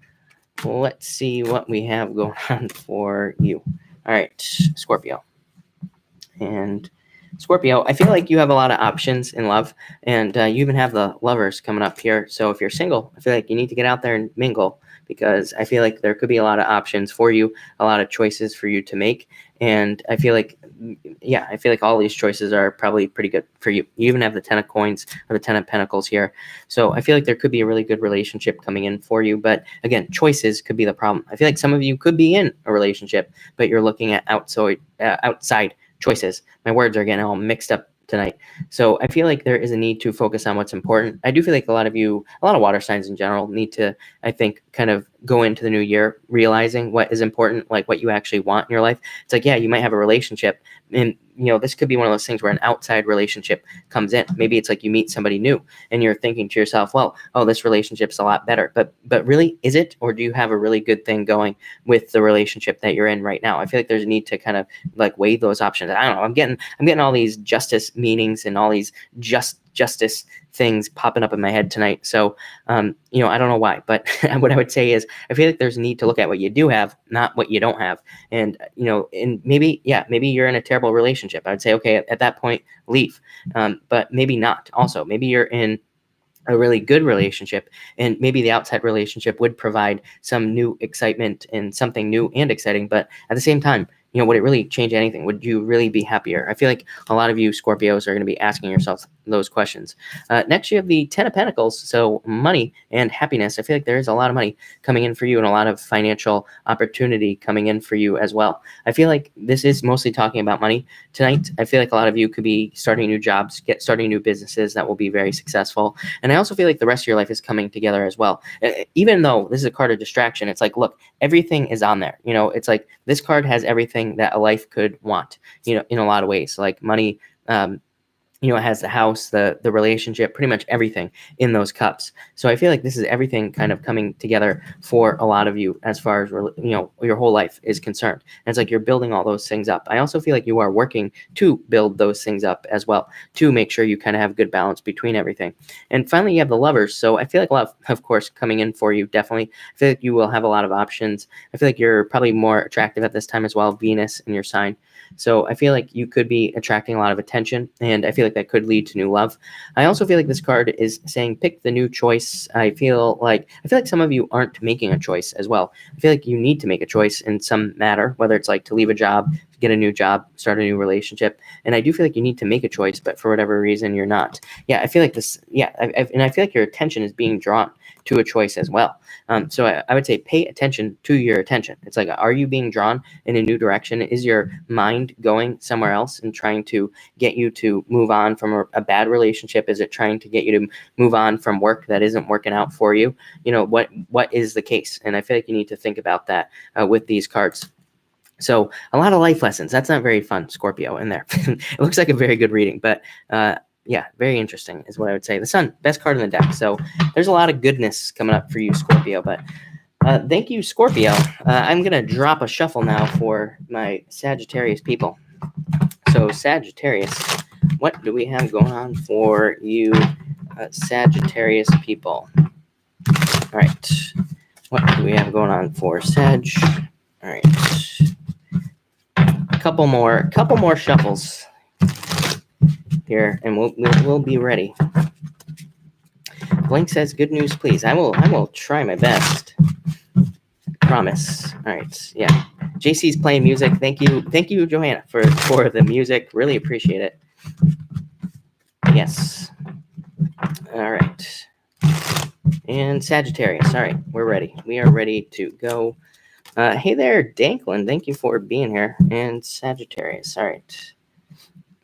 Speaker 1: Let's see what we have going on for you. All right, Scorpio. And Scorpio, I feel like you have a lot of options in love, and you even have the Lovers coming up here. So if you're single, I feel like you need to get out there and mingle, because I feel like there could be a lot of options for you, a lot of choices for you to make. And I feel like, all these choices are probably pretty good for you. You even have the 10 of coins, or the 10 of pentacles here. So I feel like there could be a really good relationship coming in for you. But again, choices could be the problem. I feel like some of you could be in a relationship, but you're looking at outside choices. My words are getting all mixed up tonight. So I feel like there is a need to focus on what's important. I do feel like a lot of water signs in general need to, I think, kind of go into the new year realizing what is important, like what you actually want in your life. It's like, yeah, you might have a relationship, and this could be one of those things where an outside relationship comes in. Maybe it's like you meet somebody new and you're thinking to yourself, well, oh, this relationship's a lot better. But really, is it? Or do you have a really good thing going with the relationship that you're in right now? I feel like there's a need to kind of like weigh those options. I don't know. I'm getting all these justice meanings and all these justice things popping up in my head tonight. So, I don't know why, but what I would say is I feel like there's a need to look at what you do have, not what you don't have. And, and maybe you're in a terrible relationship. I would say, okay, at that point, leave. But maybe not. Also, maybe you're in a really good relationship, and maybe the outside relationship would provide some new excitement and something new and exciting. But at the same time, would it really change anything? Would you really be happier? I feel like a lot of you Scorpios are going to be asking yourself those questions. Next, you have the 10 of Pentacles. So money and happiness. I feel like there is a lot of money coming in for you, and a lot of financial opportunity coming in for you as well. I feel like this is mostly talking about money tonight. I feel like a lot of you could be starting new jobs, starting new businesses that will be very successful. And I also feel like the rest of your life is coming together as well. Even though this is a card of distraction, it's like, look, everything is on there. It's like this card has everything that a life could want, in a lot of ways, like money, it has the house, the relationship, pretty much everything in those cups. So I feel like this is everything kind of coming together for a lot of you as far as, your whole life is concerned. And it's like you're building all those things up. I also feel like you are working to build those things up as well, to make sure you kind of have good balance between everything. And finally, you have the Lovers. So I feel like a lot of course, coming in for you, definitely. I feel like you will have a lot of options. I feel like you're probably more attractive at this time as well, Venus in your sign. So I feel like you could be attracting a lot of attention, and I feel like that could lead to new love. I also feel like this card is saying pick the new choice. I feel like some of you aren't making a choice as well. I feel like you need to make a choice in some matter, whether it's like to leave a job, get a new job, start a new relationship. And I do feel like you need to make a choice, but for whatever reason, you're not. Yeah, I feel like this. Yeah, and I feel like your attention is being drawn to a choice as well. So I would say pay attention to your attention. It's like, are you being drawn in a new direction? Is your mind going somewhere else and trying to get you to move on from a bad relationship? Is it trying to get you to move on from work that isn't working out for you? You know, what is the case? And I feel like you need to think about that with these cards. So a lot of life lessons. That's not very fun, Scorpio, in there. It looks like a very good reading, but yeah, very interesting is what I would say. The Sun, best card in the deck. So there's a lot of goodness coming up for you, Scorpio. But thank you, Scorpio. I'm going to drop a shuffle now for my Sagittarius people. So Sagittarius, what do we have going on for you, Sagittarius people? All right. What do we have going on for Sag? All right. Couple more shuffles here, and we'll be ready. Blank says, "Good news, please." I will try my best. Promise. All right. Yeah. JC's playing music. Thank you, Johanna, for the music. Really appreciate it. Yes. All right. And Sagittarius. All right, we're ready. We are ready to go. Hey there, Danklin. Thank you for being here. And Sagittarius. All right.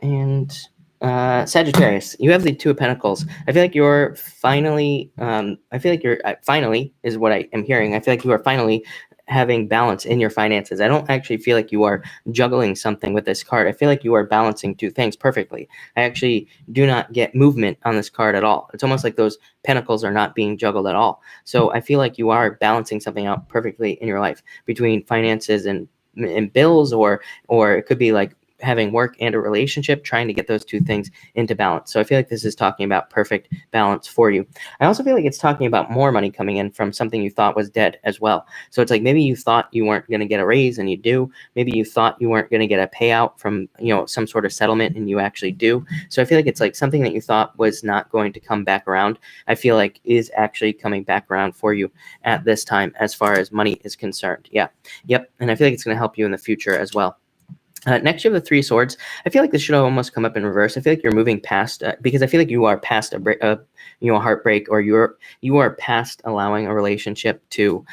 Speaker 1: And Sagittarius, you have the Two of Pentacles. I feel like you're finally, finally is what I am hearing. I feel like you are finally having balance in your finances. I don't actually feel like you are juggling something with this card. I feel like you are balancing two things perfectly. I actually do not get movement on this card at all. It's almost like those pentacles are not being juggled at all. So I feel like you are balancing something out perfectly in your life between finances and bills, or it could be like having work and a relationship, trying to get those two things into balance. So I feel like this is talking about perfect balance for you. I also feel like it's talking about more money coming in from something you thought was dead as well. So it's like maybe you thought you weren't going to get a raise and you do. Maybe you thought you weren't going to get a payout from, some sort of settlement and you actually do. So I feel like it's like something that you thought was not going to come back around, I feel like is actually coming back around for you at this time as far as money is concerned. Yeah. Yep. And I feel like it's going to help you in the future as well. Next, you have the Three Swords. I feel like this should almost come up in reverse. I feel like you're moving past, because I feel like you are past a heartbreak, or you are past allowing a relationship to,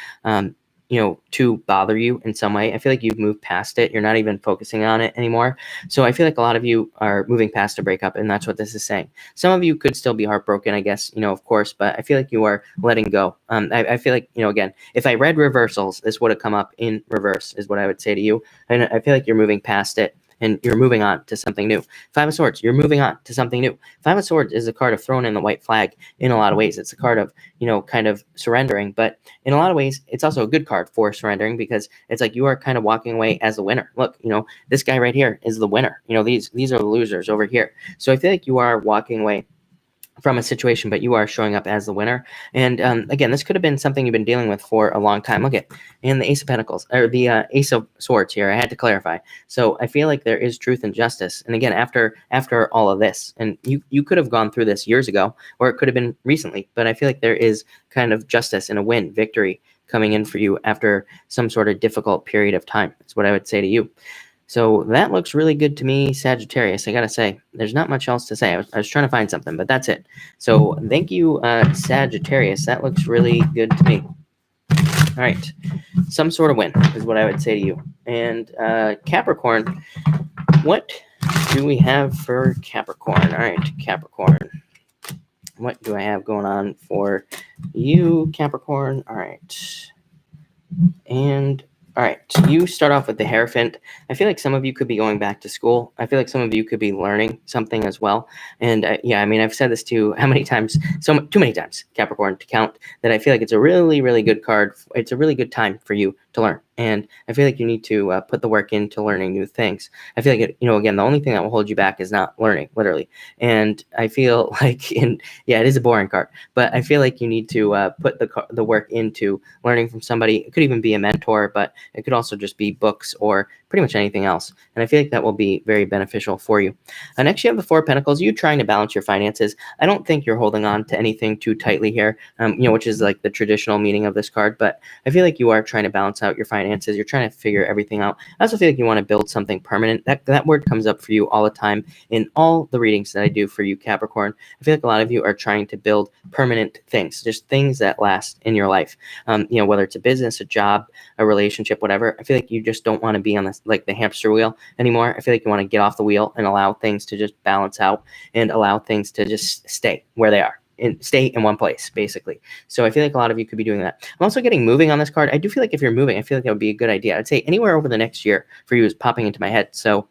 Speaker 1: to bother you in some way. I feel like you've moved past it. You're not even focusing on it anymore. So I feel like a lot of you are moving past a breakup, and that's what this is saying. Some of you could still be heartbroken, I guess, of course, but I feel like you are letting go. I feel like, again, if I read reversals, this would have come up in reverse is what I would say to you. And I feel like you're moving past it. And you're moving on to something new. Five of Swords, you're moving on to something new. Five of Swords is a card of throwing in the white flag in a lot of ways. It's a card of, kind of surrendering. But in a lot of ways, it's also a good card for surrendering, because it's like you are kind of walking away as the winner. Look, this guy right here is the winner. These are the losers over here. So I feel like you are walking away from a situation, but you are showing up as the winner. And again, this could have been something you've been dealing with for a long time. Look at, and the Ace of Pentacles, or the Ace of Swords here. I had to clarify. So I feel like there is truth and justice. And again, after all of this, and you could have gone through this years ago, or it could have been recently, but I feel like there is kind of justice and a win, victory coming in for you after some sort of difficult period of time. That's what I would say to you. So that looks really good to me, Sagittarius. I got to say, there's not much else to say. I was trying to find something, but that's it. So thank you, Sagittarius. That looks really good to me. All right. Some sort of win is what I would say to you. And Capricorn, what do we have for Capricorn? All right, Capricorn. What do I have going on for you, Capricorn? All right. And all right, you start off with the Hierophant. I feel like some of you could be going back to school. I feel like some of you could be learning something as well. And yeah, I mean, I've said this to you how many times? Too many times, Capricorn, to count, that I feel like it's a really, really good card. It's a really good time for you to learn. And I feel like you need to put the work into learning new things. I feel like, again, the only thing that will hold you back is not learning, literally. And I feel like, it is a boring card, but I feel like you need to put the work into learning from somebody. It could even be a mentor, but it could also just be books or pretty much anything else. And I feel like that will be very beneficial for you. Next, you have the Four of Pentacles. You trying to balance your finances. I don't think you're holding on to anything too tightly here, which is like the traditional meaning of this card. But I feel like you are trying to balance out your finances. You're trying to figure everything out. I also feel like you want to build something permanent. That word comes up for you all the time in all the readings that I do for you, Capricorn. I feel like a lot of you are trying to build permanent things, just things that last in your life. Whether it's a business, a job, a relationship, whatever. I feel like you just don't want to be on this like the hamster wheel anymore. I feel like you want to get off the wheel and allow things to just balance out and allow things to just stay where they are. And stay in one place, basically. So I feel like a lot of you could be doing that. I'm also getting moving on this card. I do feel like if you're moving, I feel like that would be a good idea. I'd say anywhere over the next year for you is popping into my head. So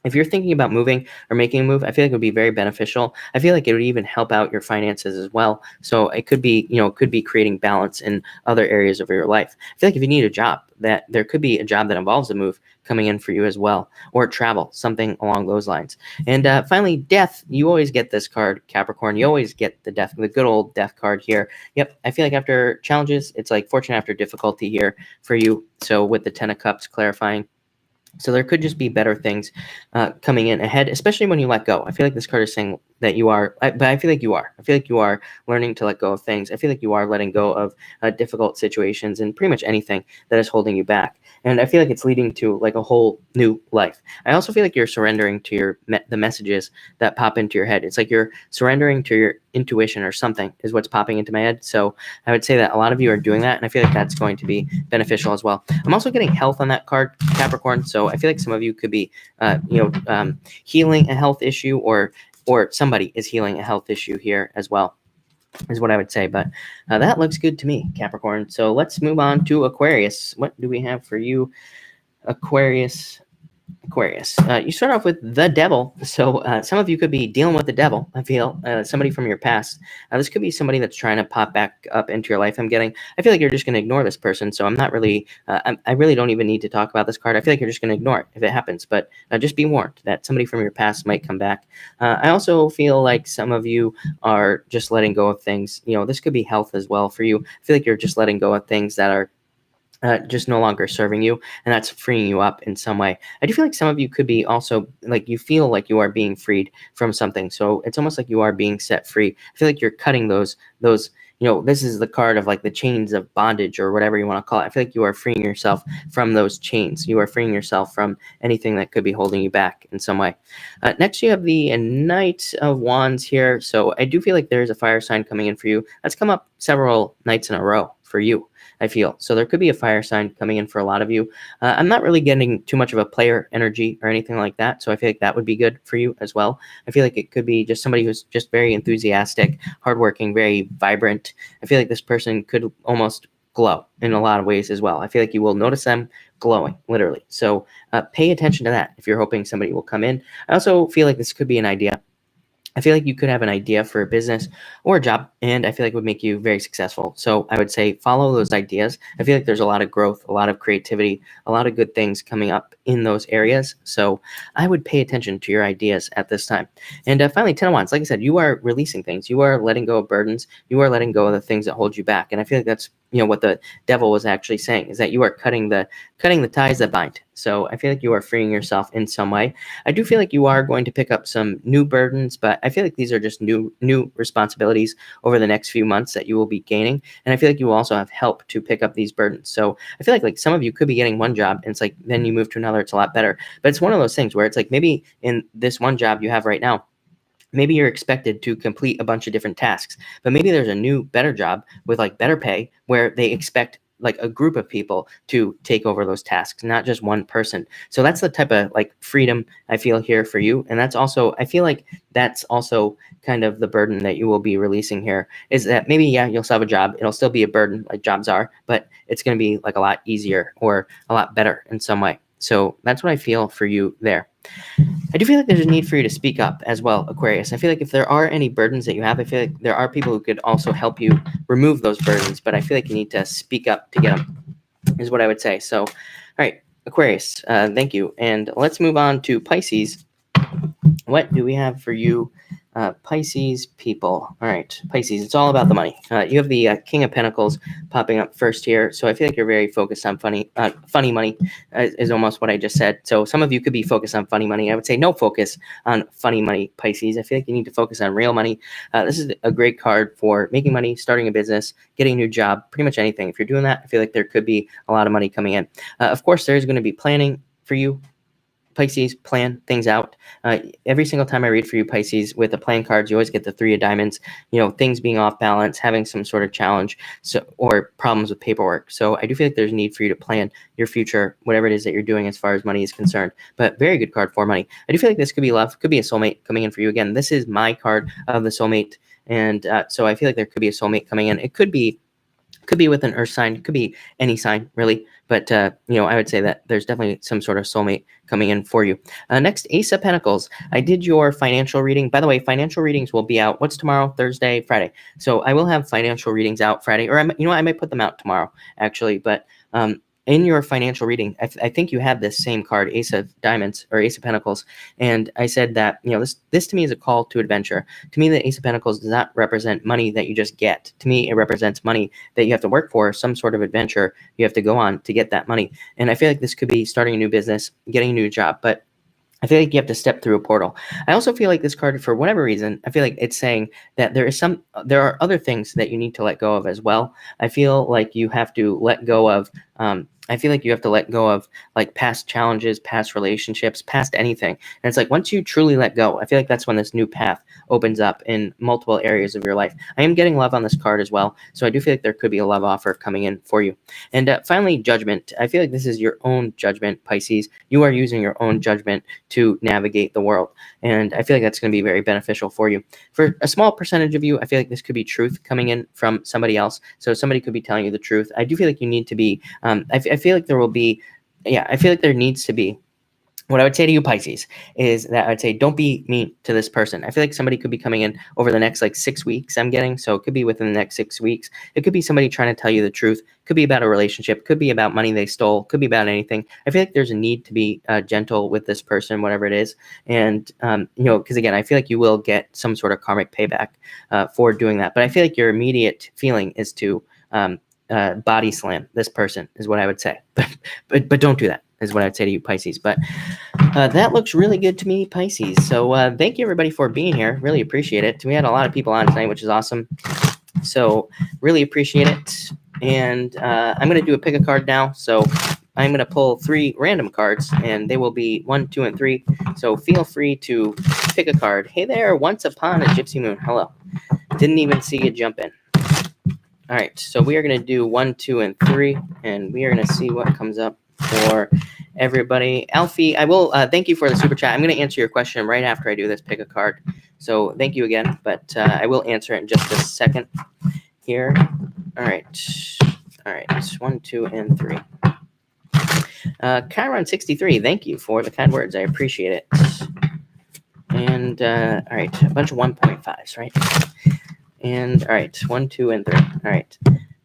Speaker 1: if you're thinking about moving or making a move, I feel like it would be very beneficial. I feel like it would even help out your finances as well. So it could be, could be creating balance in other areas of your life. I feel like if you need a job, that there could be a job that involves a move coming in for you as well, or travel, something along those lines. And finally, death. You always get this card, Capricorn. You always get the death, the good old death card here. Yep. I feel like after challenges, it's like fortune after difficulty here for you. So with the 10 of Cups clarifying. So there could just be better things coming in ahead, especially when you let go. I feel like this card is saying that you are, but I feel like you are. I feel like you are learning to let go of things. I feel like you are letting go of difficult situations and pretty much anything that is holding you back. And I feel like it's leading to like a whole new life. I also feel like you're surrendering to the messages that pop into your head. It's like you're surrendering to your intuition or something is what's popping into my head. So I would say that a lot of you are doing that, and I feel like that's going to be beneficial as well. I'm also getting health on that card, Capricorn. So I feel like some of you could be, healing a health issue, or somebody is healing a health issue here as well, is what I would say. But that looks good to me, Capricorn. So let's move on to Aquarius. What do we have for you, Aquarius? You start off with the devil. So some of you could be dealing with the devil. I feel somebody from your past. This could be somebody that's trying to pop back up into your life. I feel like you're just going to ignore this person. So I'm not really, I really don't even need to talk about this card. I feel like you're just going to ignore it if it happens. But just be warned that somebody from your past might come back. I also feel like some of you are just letting go of things. This could be health as well for you. I feel like you're just letting go of things that are just no longer serving you, and that's freeing you up in some way. I do feel like some of you could be also like, you feel like you are being freed from something. So it's almost like you are being set free. I feel like you're cutting those, this is the card of like the chains of bondage or whatever you want to call it. I feel like you are freeing yourself from those chains. You are freeing yourself from anything that could be holding you back in some way. Next, you have the Knight of Wands here. So I do feel like there's a fire sign coming in for you. That's come up several nights in a row for you, I feel. So there could be a fire sign coming in for a lot of you. I'm not really getting too much of a player energy or anything like that. So I feel like that would be good for you as well. I feel like it could be just somebody who's just very enthusiastic, hardworking, very vibrant. I feel like this person could almost glow in a lot of ways as well. I feel like you will notice them glowing, literally. So pay attention to that if you're hoping somebody will come in. I also feel like this could be an idea. I feel like you could have an idea for a business or a job, and I feel like it would make you very successful. So I would say follow those ideas. I feel like there's a lot of growth, a lot of creativity, a lot of good things coming up in those areas. So I would pay attention to your ideas at this time. And finally, 10 of Wands. Like I said, you are releasing things. You are letting go of burdens. You are letting go of the things that hold you back. And I feel like that's what the devil was actually saying, is that you are cutting the ties that bind. So I feel like you are freeing yourself in some way. I do feel like you are going to pick up some new burdens, but I feel like these are just new responsibilities over the next few months that you will be gaining. And I feel like you will also have help to pick up these burdens. So I feel like some of you could be getting one job, and it's like then you move to another, it's a lot better. But it's one of those things where it's like maybe in this one job you have right now, maybe you're expected to complete a bunch of different tasks, but maybe there's a new, better job with like better pay where they expect like a group of people to take over those tasks, not just one person. So that's the type of like freedom I feel here for you. And that's also, I feel like that's also kind of the burden that you will be releasing here, is that maybe, yeah, you'll still have a job. It'll still be a burden like jobs are, but it's going to be like a lot easier or a lot better in some way. So that's what I feel for you there. I do feel like there's a need for you to speak up as well, Aquarius. I feel like if there are any burdens that you have, I feel like there are people who could also help you remove those burdens, but I feel like you need to speak up to get them, is what I would say. So, all right, Aquarius, thank you. And let's move on to Pisces. What do we have for you, Pisces people. All right, Pisces, it's all about the money. You have the King of Pentacles popping up first here. So I feel like you're very focused on funny money is almost what I just said. So some of you could be focused on funny money. I would say no focus on funny money, Pisces. I feel like you need to focus on real money. This is a great card for making money, starting a business, getting a new job, pretty much anything. If you're doing that, I feel like there could be a lot of money coming in. Of course, there's going to be planning for you, Pisces. Plan things out. Every single time I read for you, Pisces, with the plan cards, you always get the 3 of diamonds, things being off balance, having some sort of challenge, or problems with paperwork. So I do feel like there's a need for you to plan your future, whatever it is that you're doing as far as money is concerned. But very good card for money. I do feel like this could be love, could be a soulmate coming in for you. Again, this is my card of the soulmate. And so I feel like there could be a soulmate coming in. It could be with an earth sign, could be any sign really, but I would say that there's definitely some sort of soulmate coming in for you. Next, Ace of Pentacles. I did your financial reading. By the way, financial readings will be out. What's tomorrow? Thursday, Friday. So I will have financial readings out Friday, or I might put them out tomorrow actually. But in your financial reading, I think you have this same card, Ace of Diamonds or Ace of Pentacles, and I said that this to me is a call to adventure. To me, the Ace of Pentacles does not represent money that you just get. To me, it represents money that you have to work for, some sort of adventure you have to go on to get that money. And I feel like this could be starting a new business, getting a new job, but I feel like you have to step through a portal. I also feel like this card, for whatever reason, I feel like it's saying that there are other things that you need to let go of as well. I feel like you have to let go of like past challenges, past relationships, past anything. And it's like once you truly let go, I feel like that's when this new path opens up in multiple areas of your life. I am getting love on this card as well. So I do feel like there could be a love offer coming in for you. And finally, judgment. I feel like this is your own judgment, Pisces. You are using your own judgment to navigate the world. And I feel like that's going to be very beneficial for you. For a small percentage of you, I feel like this could be truth coming in from somebody else. So somebody could be telling you the truth. I do feel like you need to be, I feel like I feel like there needs to be, what I would say to you, Pisces, is that I would say don't be mean to this person. I feel like somebody could be coming in over the next 6 weeks I'm getting. So it could be within the next 6 weeks. It could be somebody trying to tell you the truth. Could be about a relationship. Could be about money they stole. Could be about anything. I feel like there's a need to be gentle with this person, whatever it is. And, because again, I feel like you will get some sort of karmic payback for doing that. But I feel like your immediate feeling is to body slam this person is what I would say. But don't do that is what I'd say to you, Pisces. But that looks really good to me, Pisces. So thank you, everybody, for being here. Really appreciate it. We had a lot of people on tonight, which is awesome. So really appreciate it. And I'm going to do a pick a card now. So I'm going to pull 3 random cards, and they will be 1, 2, and 3. So feel free to pick a card. Hey there, once upon a gypsy moon. Hello. Didn't even see you jump in. All right, so we are going to do 1, 2, and 3, and we are going to see what comes up for everybody. Alfie, I will thank you for the super chat. I'm going to answer your question right after I do this pick a card. So thank you again, but I will answer it in just a second here. All right, 1, 2, and 3. Chiron 63, thank you for the kind words. I appreciate it. And all right, a bunch of 1.5s, right? And all right, 1, 2, and 3. All right,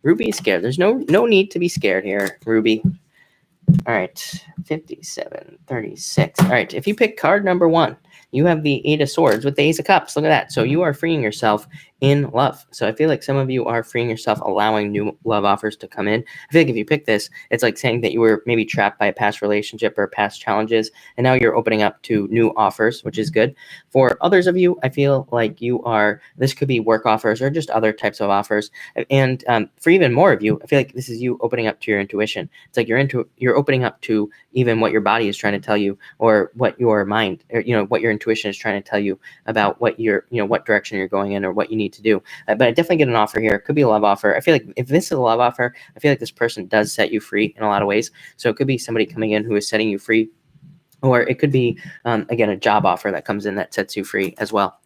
Speaker 1: Ruby is scared. There's no need to be scared here, Ruby. All right, 57, 36. All right, if you pick card number 1, you have the 8 of Swords with the Ace of Cups. Look at that. So you are freeing yourself in love. So I feel like some of you are freeing yourself, allowing new love offers to come in. I feel like if you pick this, it's like saying that you were maybe trapped by a past relationship or past challenges, and now you're opening up to new offers, which is good. For others of you, I feel like this could be work offers or just other types of offers. And for even more of you, I feel like this is you opening up to your intuition. It's like you're opening up to even what your body is trying to tell you, or what your mind, or what your intuition is trying to tell you about what what direction you're going in or what you need to do. But I definitely get an offer here. It could be a love offer. I feel like if this is a love offer, I feel like this person does set you free in a lot of ways. So it could be somebody coming in who is setting you free, or it could be, again, a job offer that comes in that sets you free as well.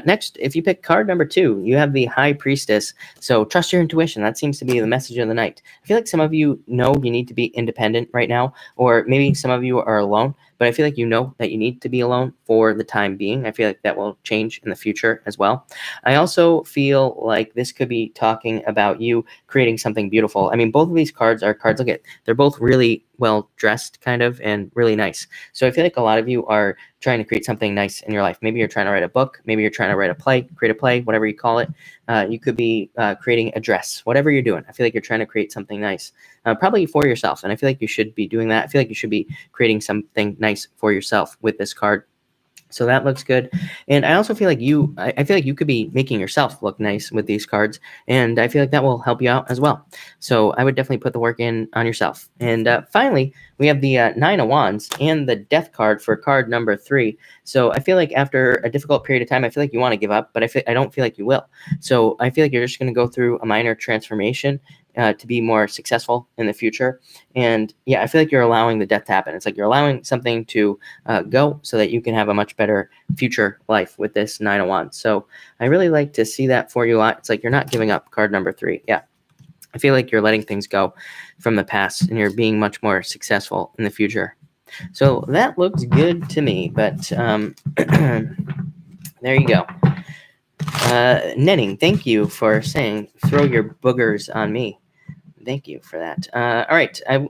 Speaker 1: Next, if you pick card number 2, you have the High Priestess. So trust your intuition. That seems to be the message of the night. I feel like some of you know you need to be independent right now, or maybe some of you are alone, but I feel like you know that you need to be alone for the time being. I feel like that will change in the future as well. I also feel like this could be talking about you creating something beautiful. I mean, both of these cards are cards, they're both really well dressed kind of and really nice. So I feel like a lot of you are trying to create something nice in your life. Maybe you're trying to write a book. Maybe you're trying to write a play, create a play, whatever you call it. You could be creating a dress, whatever you're doing. I feel like you're trying to create something nice, probably for yourself. And I feel like you should be doing that. I feel like you should be creating something nice for yourself with this card. So that looks good. And I also feel like I feel like you could be making yourself look nice with these cards. And I feel like that will help you out as well. So I would definitely put the work in on yourself. And finally, we have the Nine of Wands and the Death card for card number 3. So I feel like after a difficult period of time, I feel like you want to give up, but I don't feel like you will. So I feel like you're just going to go through a minor transformation to be more successful in the future. And yeah, I feel like you're allowing the death to happen. It's like you're allowing something to go so that you can have a much better future life with this Nine of Wands. So I really like to see that for you a lot. It's like you're not giving up, card number 3. Yeah. I feel like you're letting things go from the past and you're being much more successful in the future. So that looks good to me, but there you go. Netting, thank you for saying, throw your boogers on me. Thank you for that. All right, I'm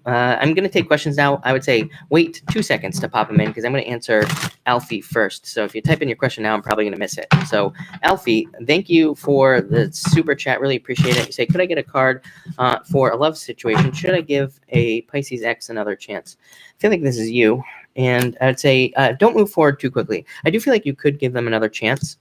Speaker 1: going to take questions now. I would say wait 2 seconds to pop them in because I'm going to answer Alfie first. So if you type in your question now, I'm probably going to miss it. So Alfie, thank you for the super chat. Really appreciate it. You say, could I get a card for a love situation? Should I give a Pisces X another chance? I feel like this is you. And I would say don't move forward too quickly. I do feel like you could give them another chance.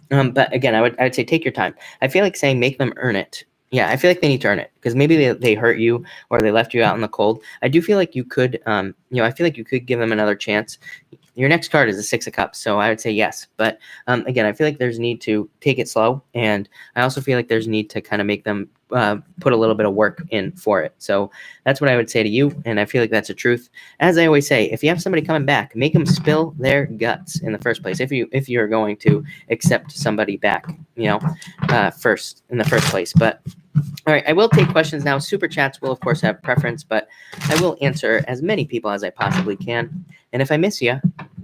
Speaker 1: But again, I would say take your time. I feel like saying make them earn it. Yeah, I feel like they need to earn it because maybe they hurt you or they left you out in the cold. I do feel like you could, I feel like you could give them another chance. Your next card is the 6 of Cups, so I would say yes. But again, I feel like there's need to take it slow, and I also feel like there's need to kind of make them put a little bit of work in for it. So that's what I would say to you, and I feel like that's the truth. As I always say, if you have somebody coming back, make them spill their guts in the first place. If you're going to accept somebody back, first in the first place. But all right, I will take questions now. Super chats will, of course, have preference, but I will answer as many people as I possibly can. And if I miss you,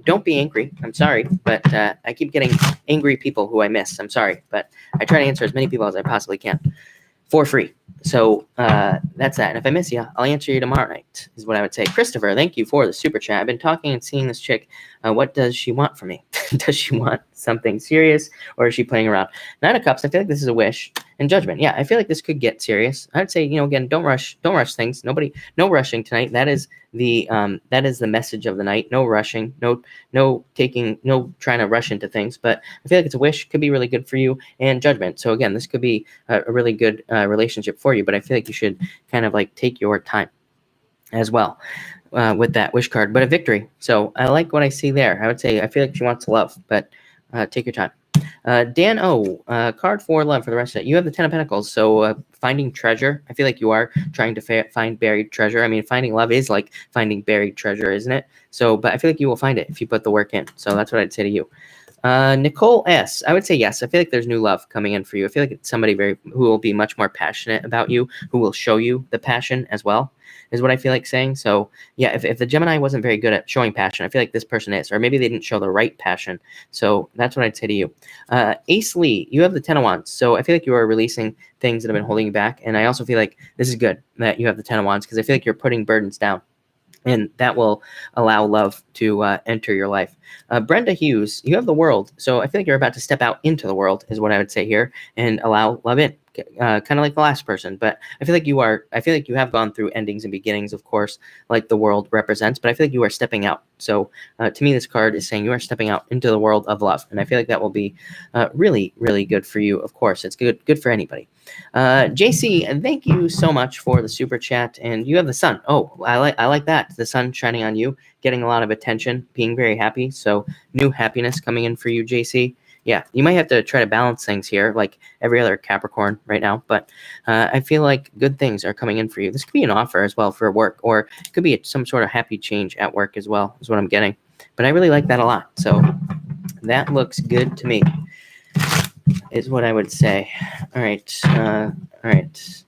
Speaker 1: don't be angry. I'm sorry, but I keep getting angry people who I miss. I'm sorry, but I try to answer as many people as I possibly can for free. So that's that. And if I miss you, I'll answer you tomorrow night, is what I would say. Christopher, thank you for the super chat. I've been talking and seeing this chick. What does she want from me? Does she want something serious, or is she playing around? 9 of Cups, I feel like this is a wish. And Judgment, yeah, I feel like this could get serious. I'd say, again, don't rush things. No rushing tonight. That is the message of the night. No rushing, no trying to rush into things. But I feel like it's a wish, could be really good for you. And Judgment. So again, this could be a really good relationship for you, but I feel like you should kind of like take your time as well with that wish card. But a Victory. So I like what I see there. I would say I feel like she wants love, but take your time. Dan O, card for love for the rest of it. You have the 10 of Pentacles, so finding treasure. I feel like you are trying to find buried treasure. I mean, finding love is like finding buried treasure, isn't it? So, but I feel like you will find it if you put the work in. So that's what I'd say to you. Nicole S, I would say yes. I feel like there's new love coming in for you. I feel like it's somebody who will be much more passionate about you, who will show you the passion as well, is what I feel like saying. So yeah, if the Gemini wasn't very good at showing passion, I feel like this person is, or maybe they didn't show the right passion. So that's what I'd say to you. Ace Lee, you have the 10 of Wands. So I feel like you are releasing things that have been holding you back. And I also feel like this is good that you have the 10 of Wands because I feel like you're putting burdens down. And that will allow love to enter your life. Brenda Hughes, you have the World. So I feel like you're about to step out into the world is what I would say here and allow love in. Kind of like the last person, but I feel like you have gone through endings and beginnings, of course, like the World represents, but I feel like you are stepping out. So to me, this card is saying you are stepping out into the world of love. And I feel like that will be really, really good for you. Of course, it's good for anybody. JC, and thank you so much for the super chat. And you have the sun. Oh, I like that. The sun shining on you, getting a lot of attention, being very happy. So new happiness coming in for you, JC. Yeah, you might have to try to balance things here, like every other Capricorn right now. But I feel like good things are coming in for you. This could be an offer as well for work, or it could be some sort of happy change at work as well, is what I'm getting. But I really like that a lot. So that looks good to me, is what I would say. All right. All right.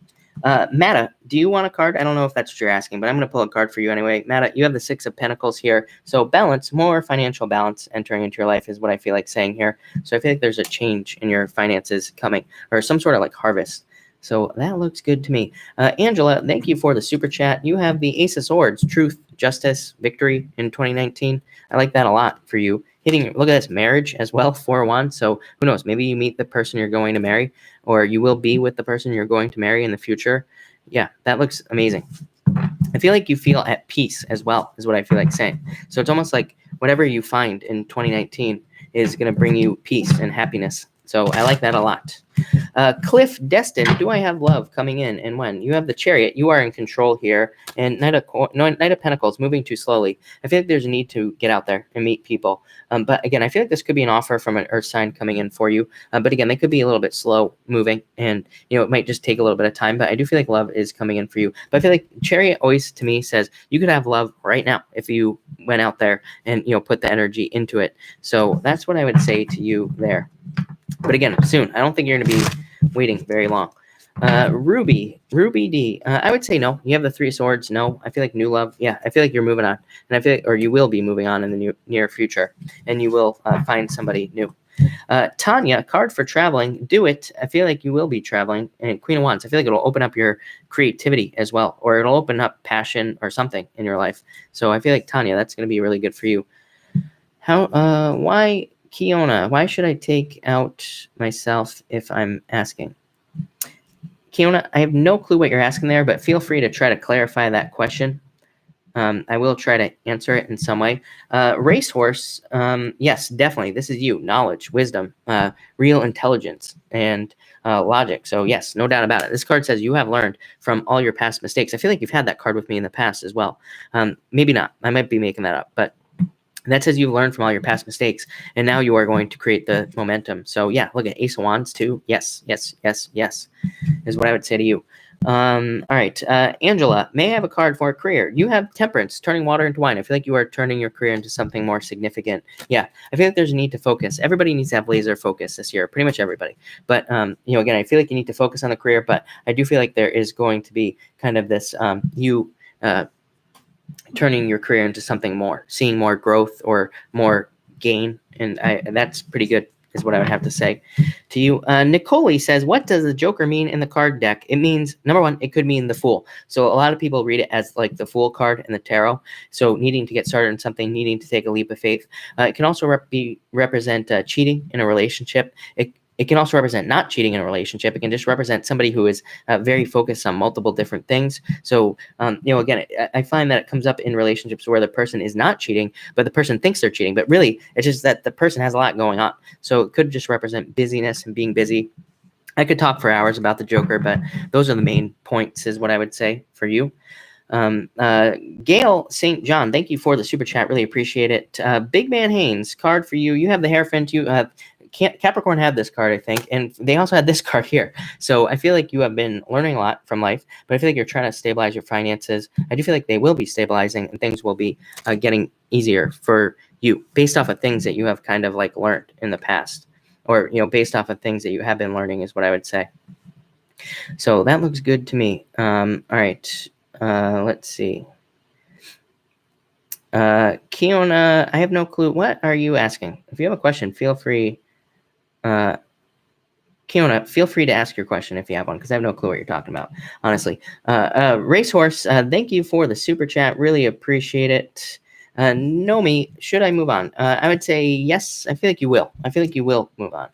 Speaker 1: Matta, do you want a card? I don't know if that's what you're asking, but I'm going to pull a card for you anyway. Matta, you have the 6 of Pentacles here. So balance, more financial balance entering into your life is what I feel like saying here. So I feel like there's a change in your finances coming, or some sort of like harvest. So that looks good to me. Angela, thank you for the super chat. You have the Ace of Swords, truth, justice, victory in 2019. I like that a lot for you. Look at this, marriage as well, 4 of Wands. So who knows? Maybe you meet the person you're going to marry, or you will be with the person you're going to marry in the future. Yeah, that looks amazing. I feel like you feel at peace as well, is what I feel like saying. So it's almost like whatever you find in 2019 is going to bring you peace and happiness. So I like that a lot. Cliff Destin, do I have love coming in and when? You have the Chariot. You are in control here. And Knight of Pentacles, moving too slowly. I feel like there's a need to get out there and meet people. But again, I feel like this could be an offer from an Earth sign coming in for you. But again, they could be a little bit slow moving. And, it might just take a little bit of time. But I do feel like love is coming in for you. But I feel like Chariot always, to me, says you could have love right now if you went out there and, put the energy into it. So that's what I would say to you there. But again, soon. I don't think you're going to be waiting very long. Ruby D. I would say no. You have the 3 swords. No. I feel like new love. Yeah, I feel like you're moving on. And I feel like, or you will be moving on in the near future. And you will find somebody new. Tanya, card for traveling. Do it. I feel like you will be traveling. And Queen of Wands. I feel like it'll open up your creativity as well. Or it'll open up passion or something in your life. So I feel like, Tanya, that's going to be really good for you. Why... Kiona, why should I take out myself if I'm asking? Kiona, I have no clue what you're asking there, but feel free to try to clarify that question. I will try to answer it in some way. Racehorse, yes, definitely. This is you. Knowledge, wisdom, real intelligence, and logic. So yes, no doubt about it. This card says you have learned from all your past mistakes. I feel like you've had that card with me in the past as well. Maybe not. I might be making that up, but that says you've learned from all your past mistakes, and now you are going to create the momentum. So yeah, look at Ace of Wands too. Yes, yes, yes, yes, is what I would say to you. All right, Angela, may I have a card for a career? You have Temperance, turning water into wine. I feel like you are turning your career into something more significant. Yeah, I feel like there's a need to focus. Everybody needs to have laser focus this year, pretty much everybody. But again, I feel like you need to focus on the career, but I do feel like there is going to be kind of this turning your career into something more, seeing more growth or more gain. And that's pretty good, is what I would have to say to you. Nicole says, what does the Joker mean in the card deck? It means, number one, it could mean the Fool. So a lot of people read it as like the Fool card in the tarot. So needing to get started in something, needing to take a leap of faith. It can also represent cheating in a relationship. It can also represent not cheating in a relationship. It can just represent somebody who is very focused on multiple different things. So, again, I find that it comes up in relationships where the person is not cheating, but the person thinks they're cheating. But really, it's just that the person has a lot going on. So it could just represent busyness and being busy. I could talk for hours about the Joker, but those are the main points, is what I would say for you. Gail St. John, thank you for the super chat. Really appreciate it. Big Man Haynes, card for you. You have the Hierophant. You have Capricorn had this card, I think, and they also had this card here. So I feel like you have been learning a lot from life, but I feel like you're trying to stabilize your finances. I do feel like they will be stabilizing, and things will be getting easier for you based off of things that you have kind of like learned in the past, or based off of things that you have been learning, is what I would say. So that looks good to me. All right, let's see. Kiona, I have no clue. What are you asking? If you have a question, feel free. Kiona, feel free to ask your question if you have one, because I have no clue what you're talking about, honestly. Racehorse, thank you for the super chat. Really appreciate it. Nomi, should I move on? I would say yes. I feel like you will. I feel like you will move on.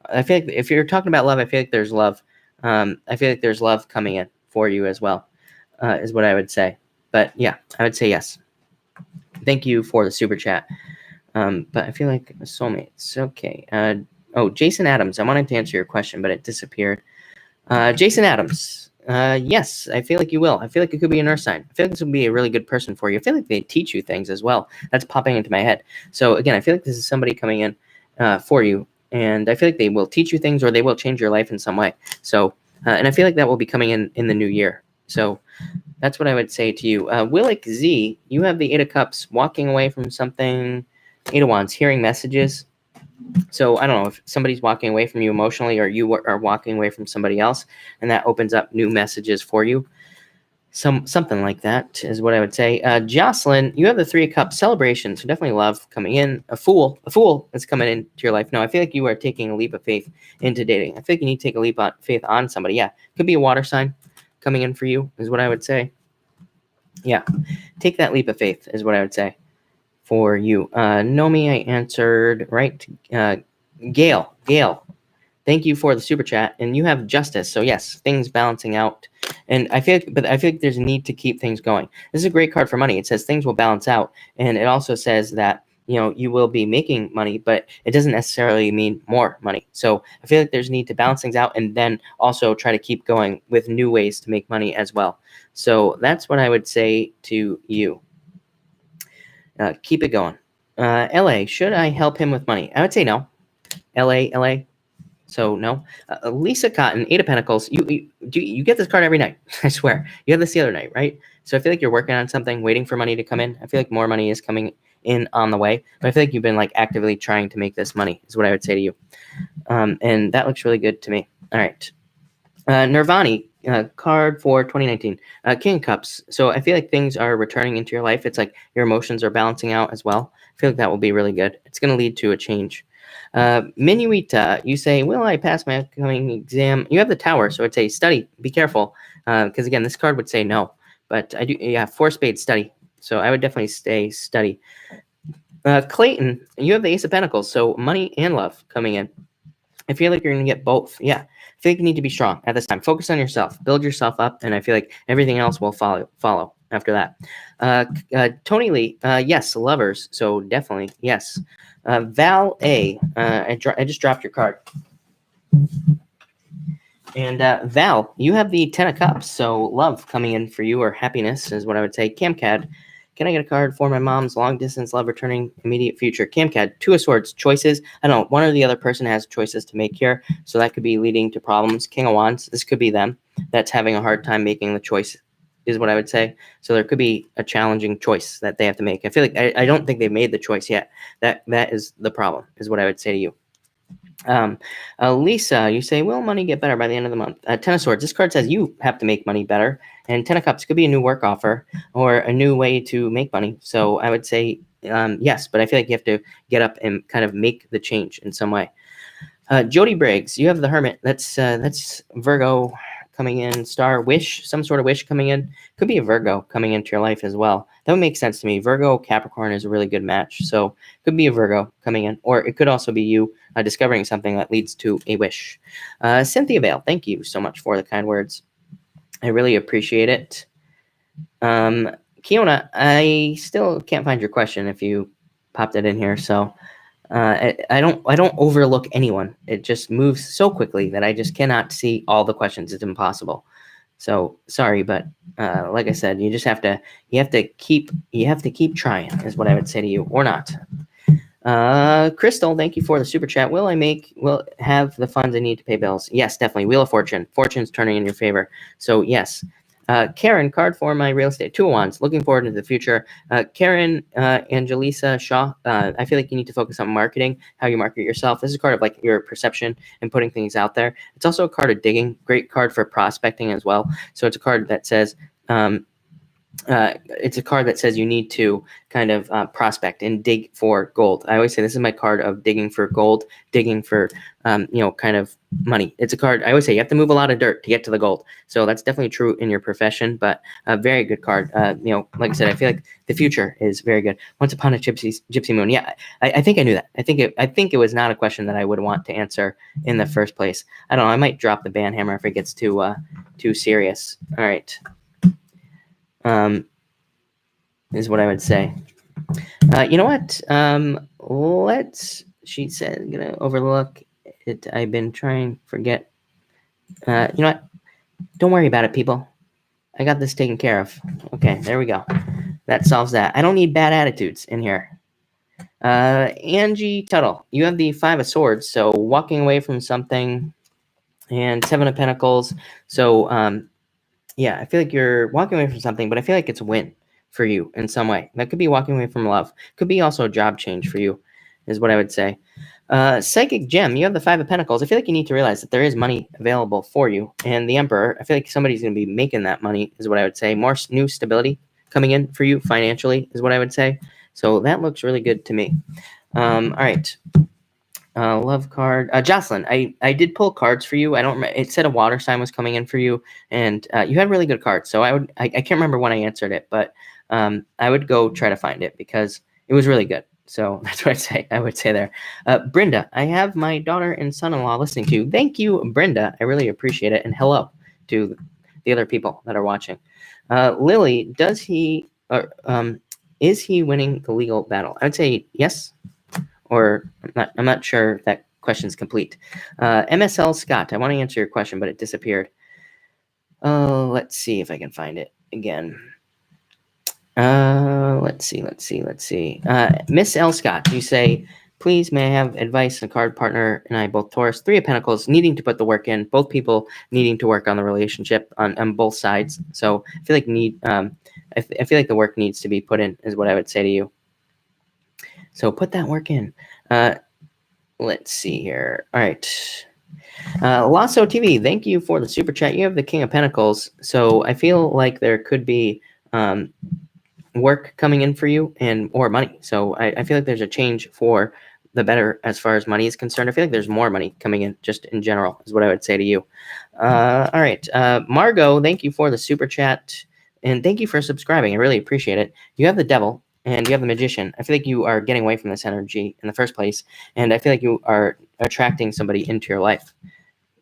Speaker 1: I feel like if you're talking about love, I feel like there's love. I feel like there's love coming in for you as well, is what I would say. But yeah, I would say yes. Thank you for the super chat. But I feel like soulmates. Okay. Jason Adams. I wanted to answer your question, but it disappeared. Jason Adams. Yes, I feel like you will. I feel like it could be an Earth sign. I feel like this would be a really good person for you. I feel like they teach you things as well. That's popping into my head. So again, I feel like this is somebody coming in for you, and I feel like they will teach you things, or they will change your life in some way. So, and I feel like that will be coming in the new year. So that's what I would say to you. Willick Z, you have the 8 of Cups, walking away from something. 8 of Wands, hearing messages. So I don't know if somebody's walking away from you emotionally, or you are walking away from somebody else, and that opens up new messages for you. something like that is what I would say. Jocelyn, you have the 3 of Cups celebration, so definitely love coming in. A fool is coming into your life. No, I feel like you are taking a leap of faith into dating. I feel like you need to take a leap of faith on somebody. Yeah, could be a water sign coming in for you is what I would say. Yeah, take that leap of faith is what I would say for you. Nomi, I answered right. Gail, thank you for the super chat. And you have justice, so yes, things balancing out. And I feel like there's a need to keep things going. This is a great card for money. It says things will balance out, and it also says that you will be making money, but it doesn't necessarily mean more money. So I feel like there's a need to balance things out, and then also try to keep going with new ways to make money as well. So that's what I would say to you. Keep it going. LA, should I help him with money? I would say no. LA. So no. Lisa Cotton, 8 of Pentacles. You get this card every night. I swear. You had this the other night, right? So I feel like you're working on something, waiting for money to come in. I feel like more money is coming in on the way. But I feel like you've been like actively trying to make this money is what I would say to you. And that looks really good to me. All right. Nirvani, card for 2019. King of Cups. So I feel like things are returning into your life. It's like your emotions are balancing out as well. I feel like that will be really good. It's going to lead to a change. Minuita, you say, will I pass my upcoming exam? You have the Tower, so I'd say study. Be careful, because again, this card would say no. But I do, yeah, 4 spades, study. So I would definitely stay study. Clayton, you have the Ace of Pentacles, so money and love coming in. I feel like you're going to get both. Yeah, I feel like you need to be strong at this time. Focus on yourself. Build yourself up, and I feel like everything else will follow after that. Tony Lee, yes, lovers, so definitely, yes. Val A, I just dropped your card. And Val, you have the 10 of Cups, so love coming in for you, or happiness is what I would say. Camcad, can I get a card for my mom's long-distance love returning immediate future? Camcad, 2 of Swords, choices. I don't know, one or the other person has choices to make here, so that could be leading to problems. King of Wands, this could be them that's having a hard time making the choice, is what I would say. So there could be a challenging choice that they have to make. I feel like I don't think they've made the choice yet. That is the problem, is what I would say to you. Lisa, you say, will money get better by the end of the month? 10 of Swords, this card says you have to make money better. And 10 of Cups could be a new work offer or a new way to make money. So I would say yes, but I feel like you have to get up and kind of make the change in some way. Jody Briggs, you have the Hermit. That's Virgo coming in. Star, wish, some sort of wish coming in. Could be a Virgo coming into your life as well. That would make sense to me. Virgo, Capricorn is a really good match. So could be a Virgo coming in, or it could also be you discovering something that leads to a wish. Cynthia Vale, thank you so much for the kind words. I really appreciate it. Kiona, I still can't find your question if you popped it in here. So I don't overlook anyone. It just moves so quickly that I just cannot see all the questions. It's impossible. So sorry, but like I said, you just have to keep trying is what I would say to you, or not. Crystal, thank you for the super chat. Will have the funds I need to pay bills? Yes, definitely. Wheel of Fortune. Fortune's turning in your favor. So yes. Karen, card for my real estate. 2 of Wands. Looking forward to the future. Karen, Angelisa Shaw, I feel like you need to focus on marketing, how you market yourself. This is a card of like your perception and putting things out there. It's also a card of digging. Great card for prospecting as well. So it's a card that says, you need to kind of prospect and dig for gold. I always say this is my card of digging for gold, digging for, kind of money. It's a card. I always say you have to move a lot of dirt to get to the gold. So that's definitely true in your profession, but a very good card. Like I said, I feel like the future is very good. Once upon a gypsy moon. Yeah, I think I knew that. I think it was not a question that I would want to answer in the first place. I don't know. I might drop the ban hammer if it gets too serious. All right. Is what I would say. You know what? She said, I'm going to overlook it. I've been trying to forget. You know what? Don't worry about it, people. I got this taken care of. Okay, there we go. That solves that. I don't need bad attitudes in here. Angie Tuttle, you have the 5 of Swords, so walking away from something, and 7 of Pentacles. So, yeah, I feel like you're walking away from something, but I feel like it's a win for you in some way. That could be walking away from love. Could be also a job change for you, is what I would say. Psychic Gem, you have the Five of Pentacles. I feel like you need to realize that there is money available for you. And the Emperor, I feel like somebody's going to be making that money, is what I would say. More new stability coming in for you financially is what I would say. So that looks really good to me. All right. Love card. Jocelyn, I did pull cards for you. I don't remember. It said a water sign was coming in for you, and you had really good cards. So I can't remember when I answered it, but I would go try to find it because it was really good. So that's what I'd say. I would say there. Brenda, I have my daughter and son-in-law listening to you. Thank you, Brenda. I really appreciate it. And hello to the other people that are watching. Lily, is he winning the legal battle? I would say yes. Or I'm not sure if that question's complete. MSL Scott, I want to answer your question, but it disappeared. Let's see if I can find it again. Let's see. Miss L. Scott, you say, please may I have advice? A card partner and I both Taurus, Three of Pentacles, needing to put the work in. Both people needing to work on the relationship on both sides. So I feel like I feel like the work needs to be put in, is what I would say to you. So put that work in. Let's see here. All right. Lasso TV, thank you for the super chat. You have the King of Pentacles. So I feel like there could be work coming in for you or money. So I feel like there's a change for the better as far as money is concerned. I feel like there's more money coming in just in general is what I would say to you. All right. Margot, thank you for the super chat. And thank you for subscribing. I really appreciate it. You have the Devil. And you have the Magician. I feel like you are getting away from this energy in the first place. And I feel like you are attracting somebody into your life.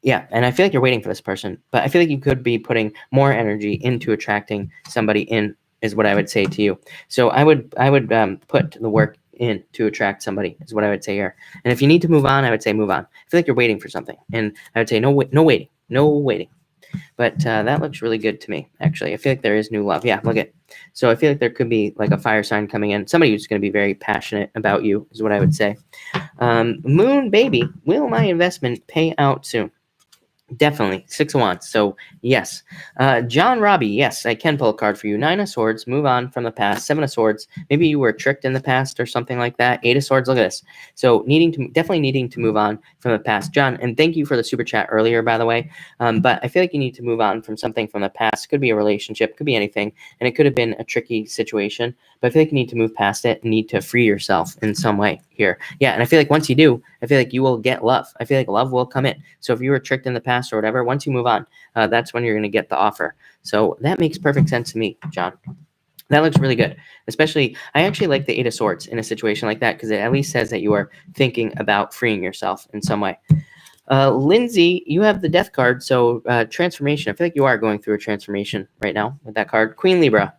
Speaker 1: Yeah, and I feel like you're waiting for this person. But I feel like you could be putting more energy into attracting somebody in, is what I would say to you. So I would put the work in to attract somebody, is what I would say here. And if you need to move on, I would say move on. I feel like you're waiting for something. And I would say no waiting. But that looks really good to me, actually. I feel like there is new love. Yeah, look at. So I feel like there could be like a fire sign coming in. Somebody who's going to be very passionate about you is what I would say. Moon Baby, will my investment pay out soon? Definitely. 6 of Wands. So, yes. John Robbie, yes, I can pull a card for you. 9 of Swords, move on from the past. 7 of Swords, maybe you were tricked in the past or something like that. 8 of Swords, look at this. So, definitely needing to move on from the past. John, and thank you for the super chat earlier, by the way. But I feel like you need to move on from something from the past. Could be a relationship, could be anything. And it could have been a tricky situation. But I feel like you need to move past it and need to free yourself in some way here. Yeah, and I feel like once you do, I feel like you will get love. I feel like love will come in. So if you were tricked in the past or whatever, once you move on, that's when you're going to get the offer. So that makes perfect sense to me, John. That looks really good. Especially, I actually like the 8 of Swords in a situation like that because it at least says that you are thinking about freeing yourself in some way. Lindsay, you have the Death card, so transformation. I feel like you are going through a transformation right now with that card. Queen Libra,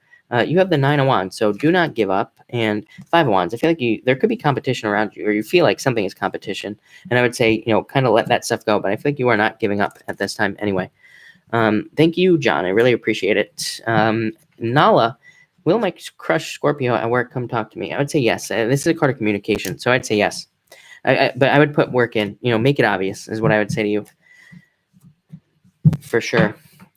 Speaker 1: you have the 9 of Wands, so do not give up. And 5 of Wands, I feel like there could be competition around you, or you feel like something is competition. And I would say, kind of let that stuff go. But I feel like you are not giving up at this time anyway. Thank you, John. I really appreciate it. Nala, will my crush Scorpio at work come talk to me? I would say yes. This is a card of communication, so I'd say yes. But I would put work in. Make it obvious is what I would say to you. For sure.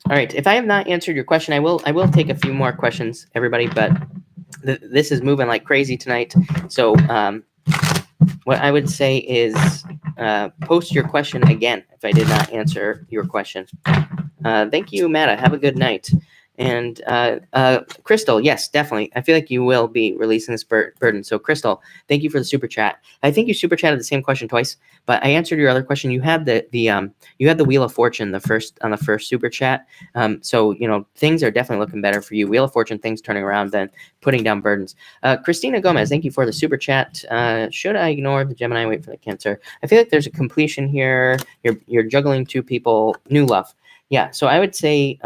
Speaker 1: All right. If I have not answered your question, I will take a few more questions, everybody. But this is moving like crazy tonight. So what I would say is post your question again if I did not answer your question. Thank you, Matta. Have a good night. And Crystal, yes, definitely. I feel like you will be releasing this burden. So Crystal, thank you for the super chat. I think you super chatted the same question twice, but I answered your other question. You had the Wheel of Fortune on the first super chat. So things are definitely looking better for you. Wheel of Fortune, things turning around, then putting down burdens. Christina Gomez, thank you for the super chat. Should I ignore the Gemini? Wait for the Cancer. I feel like there's a completion here. You're juggling 2 people. New love. Yeah. So I would say.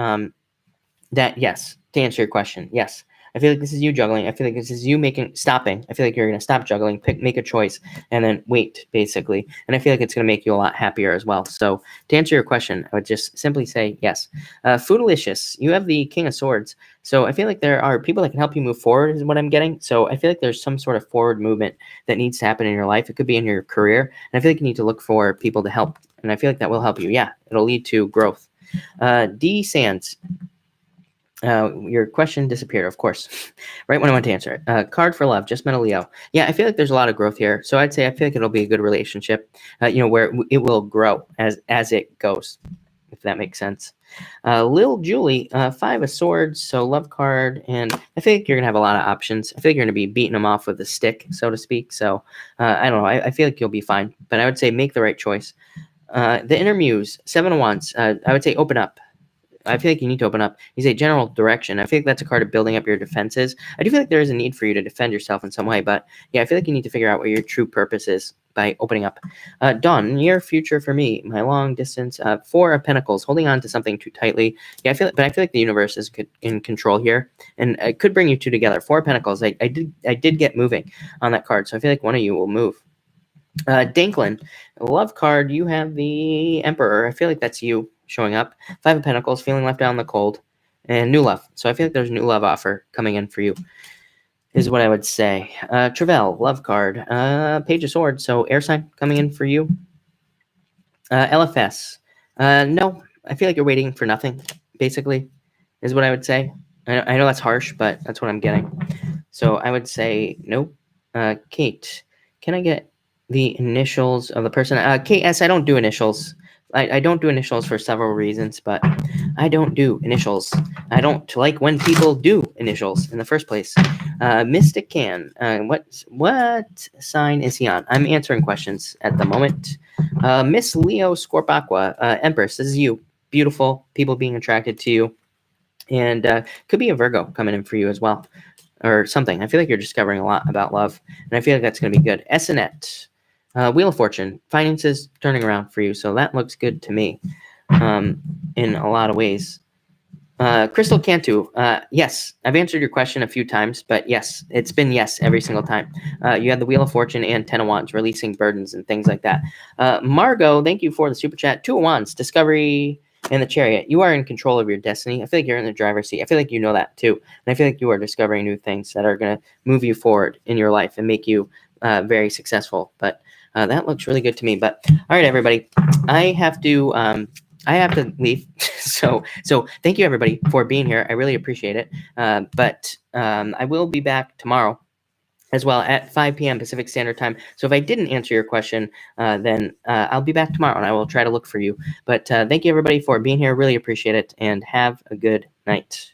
Speaker 1: That yes, to answer your question, yes. I feel like this is you juggling. I feel like this is you stopping. I feel like you're going to stop juggling, make a choice, and then wait, basically. And I feel like it's going to make you a lot happier as well. So to answer your question, I would just simply say yes. Foodalicious, you have the King of Swords. So I feel like there are people that can help you move forward is what I'm getting. So I feel like there's some sort of forward movement that needs to happen in your life. It could be in your career. And I feel like you need to look for people to help. And I feel like that will help you. Yeah, it'll lead to growth. D Sands. Your question disappeared, of course, right when I went to answer it. Card for love, just met a Leo. Yeah, I feel like there's a lot of growth here. So I'd say I feel like it'll be a good relationship, where it will grow as it goes, if that makes sense. Lil Julie, 5 of swords, so love card, and I think you're going to have a lot of options. I think you're going to be beating them off with a stick, so to speak. So I don't know. I feel like you'll be fine, but I would say make the right choice. The inner muse, 7 of wands. I would say open up. I feel like you need to open up. You say general direction. I feel like that's a card of building up your defenses. I do feel like there is a need for you to defend yourself in some way, but yeah, I feel like you need to figure out what your true purpose is by opening up. Dawn, near future for me, my long distance, 4 of pentacles, holding on to something too tightly. Yeah, I feel like the universe is in control here, and it could bring you two together. 4 of pentacles. I did get moving on that card, so I feel like one of you will move. Danklin, love card, you have the Emperor. I feel like that's you showing up. 5 of Pentacles, feeling left out in the cold, and new love. So I feel like there's a new love offer coming in for you, is what I would say. Travell, love card. Page of Swords, so air sign coming in for you. LFS, no, I feel like you're waiting for nothing, basically, is what I would say. I know that's harsh, but that's what I'm getting. So I would say nope. Kate, can I get the initials of the person? KS, I don't do initials. I don't do initials for several reasons, but I don't do initials. I don't like when people do initials in the first place. Mystic Can, what sign is he on? I'm answering questions at the moment. Miss Leo Scorpaqua, Empress, this is you. Beautiful, people being attracted to you. And could be a Virgo coming in for you as well, or something. I feel like you're discovering a lot about love, and I feel like that's going to be good. Essonette, Wheel of Fortune, finances turning around for you, so that looks good to me in a lot of ways. Crystal Cantu, yes, I've answered your question a few times, but yes, it's been yes every single time. You had the Wheel of Fortune and 10 of Wands, releasing burdens and things like that. Margot, thank you for the super chat. 2 of Wands, discovery, and the Chariot. You are in control of your destiny. I feel like you're in the driver's seat. I feel like you know that too. And I feel like you are discovering new things that are going to move you forward in your life and make you very successful. But that looks really good to me. But all right, everybody, I have to leave. So thank you everybody for being here. I really appreciate it. But I will be back tomorrow as well at 5 p.m. Pacific Standard Time. So if I didn't answer your question, then I'll be back tomorrow and I will try to look for you. But thank you everybody for being here. Really appreciate it, and have a good night.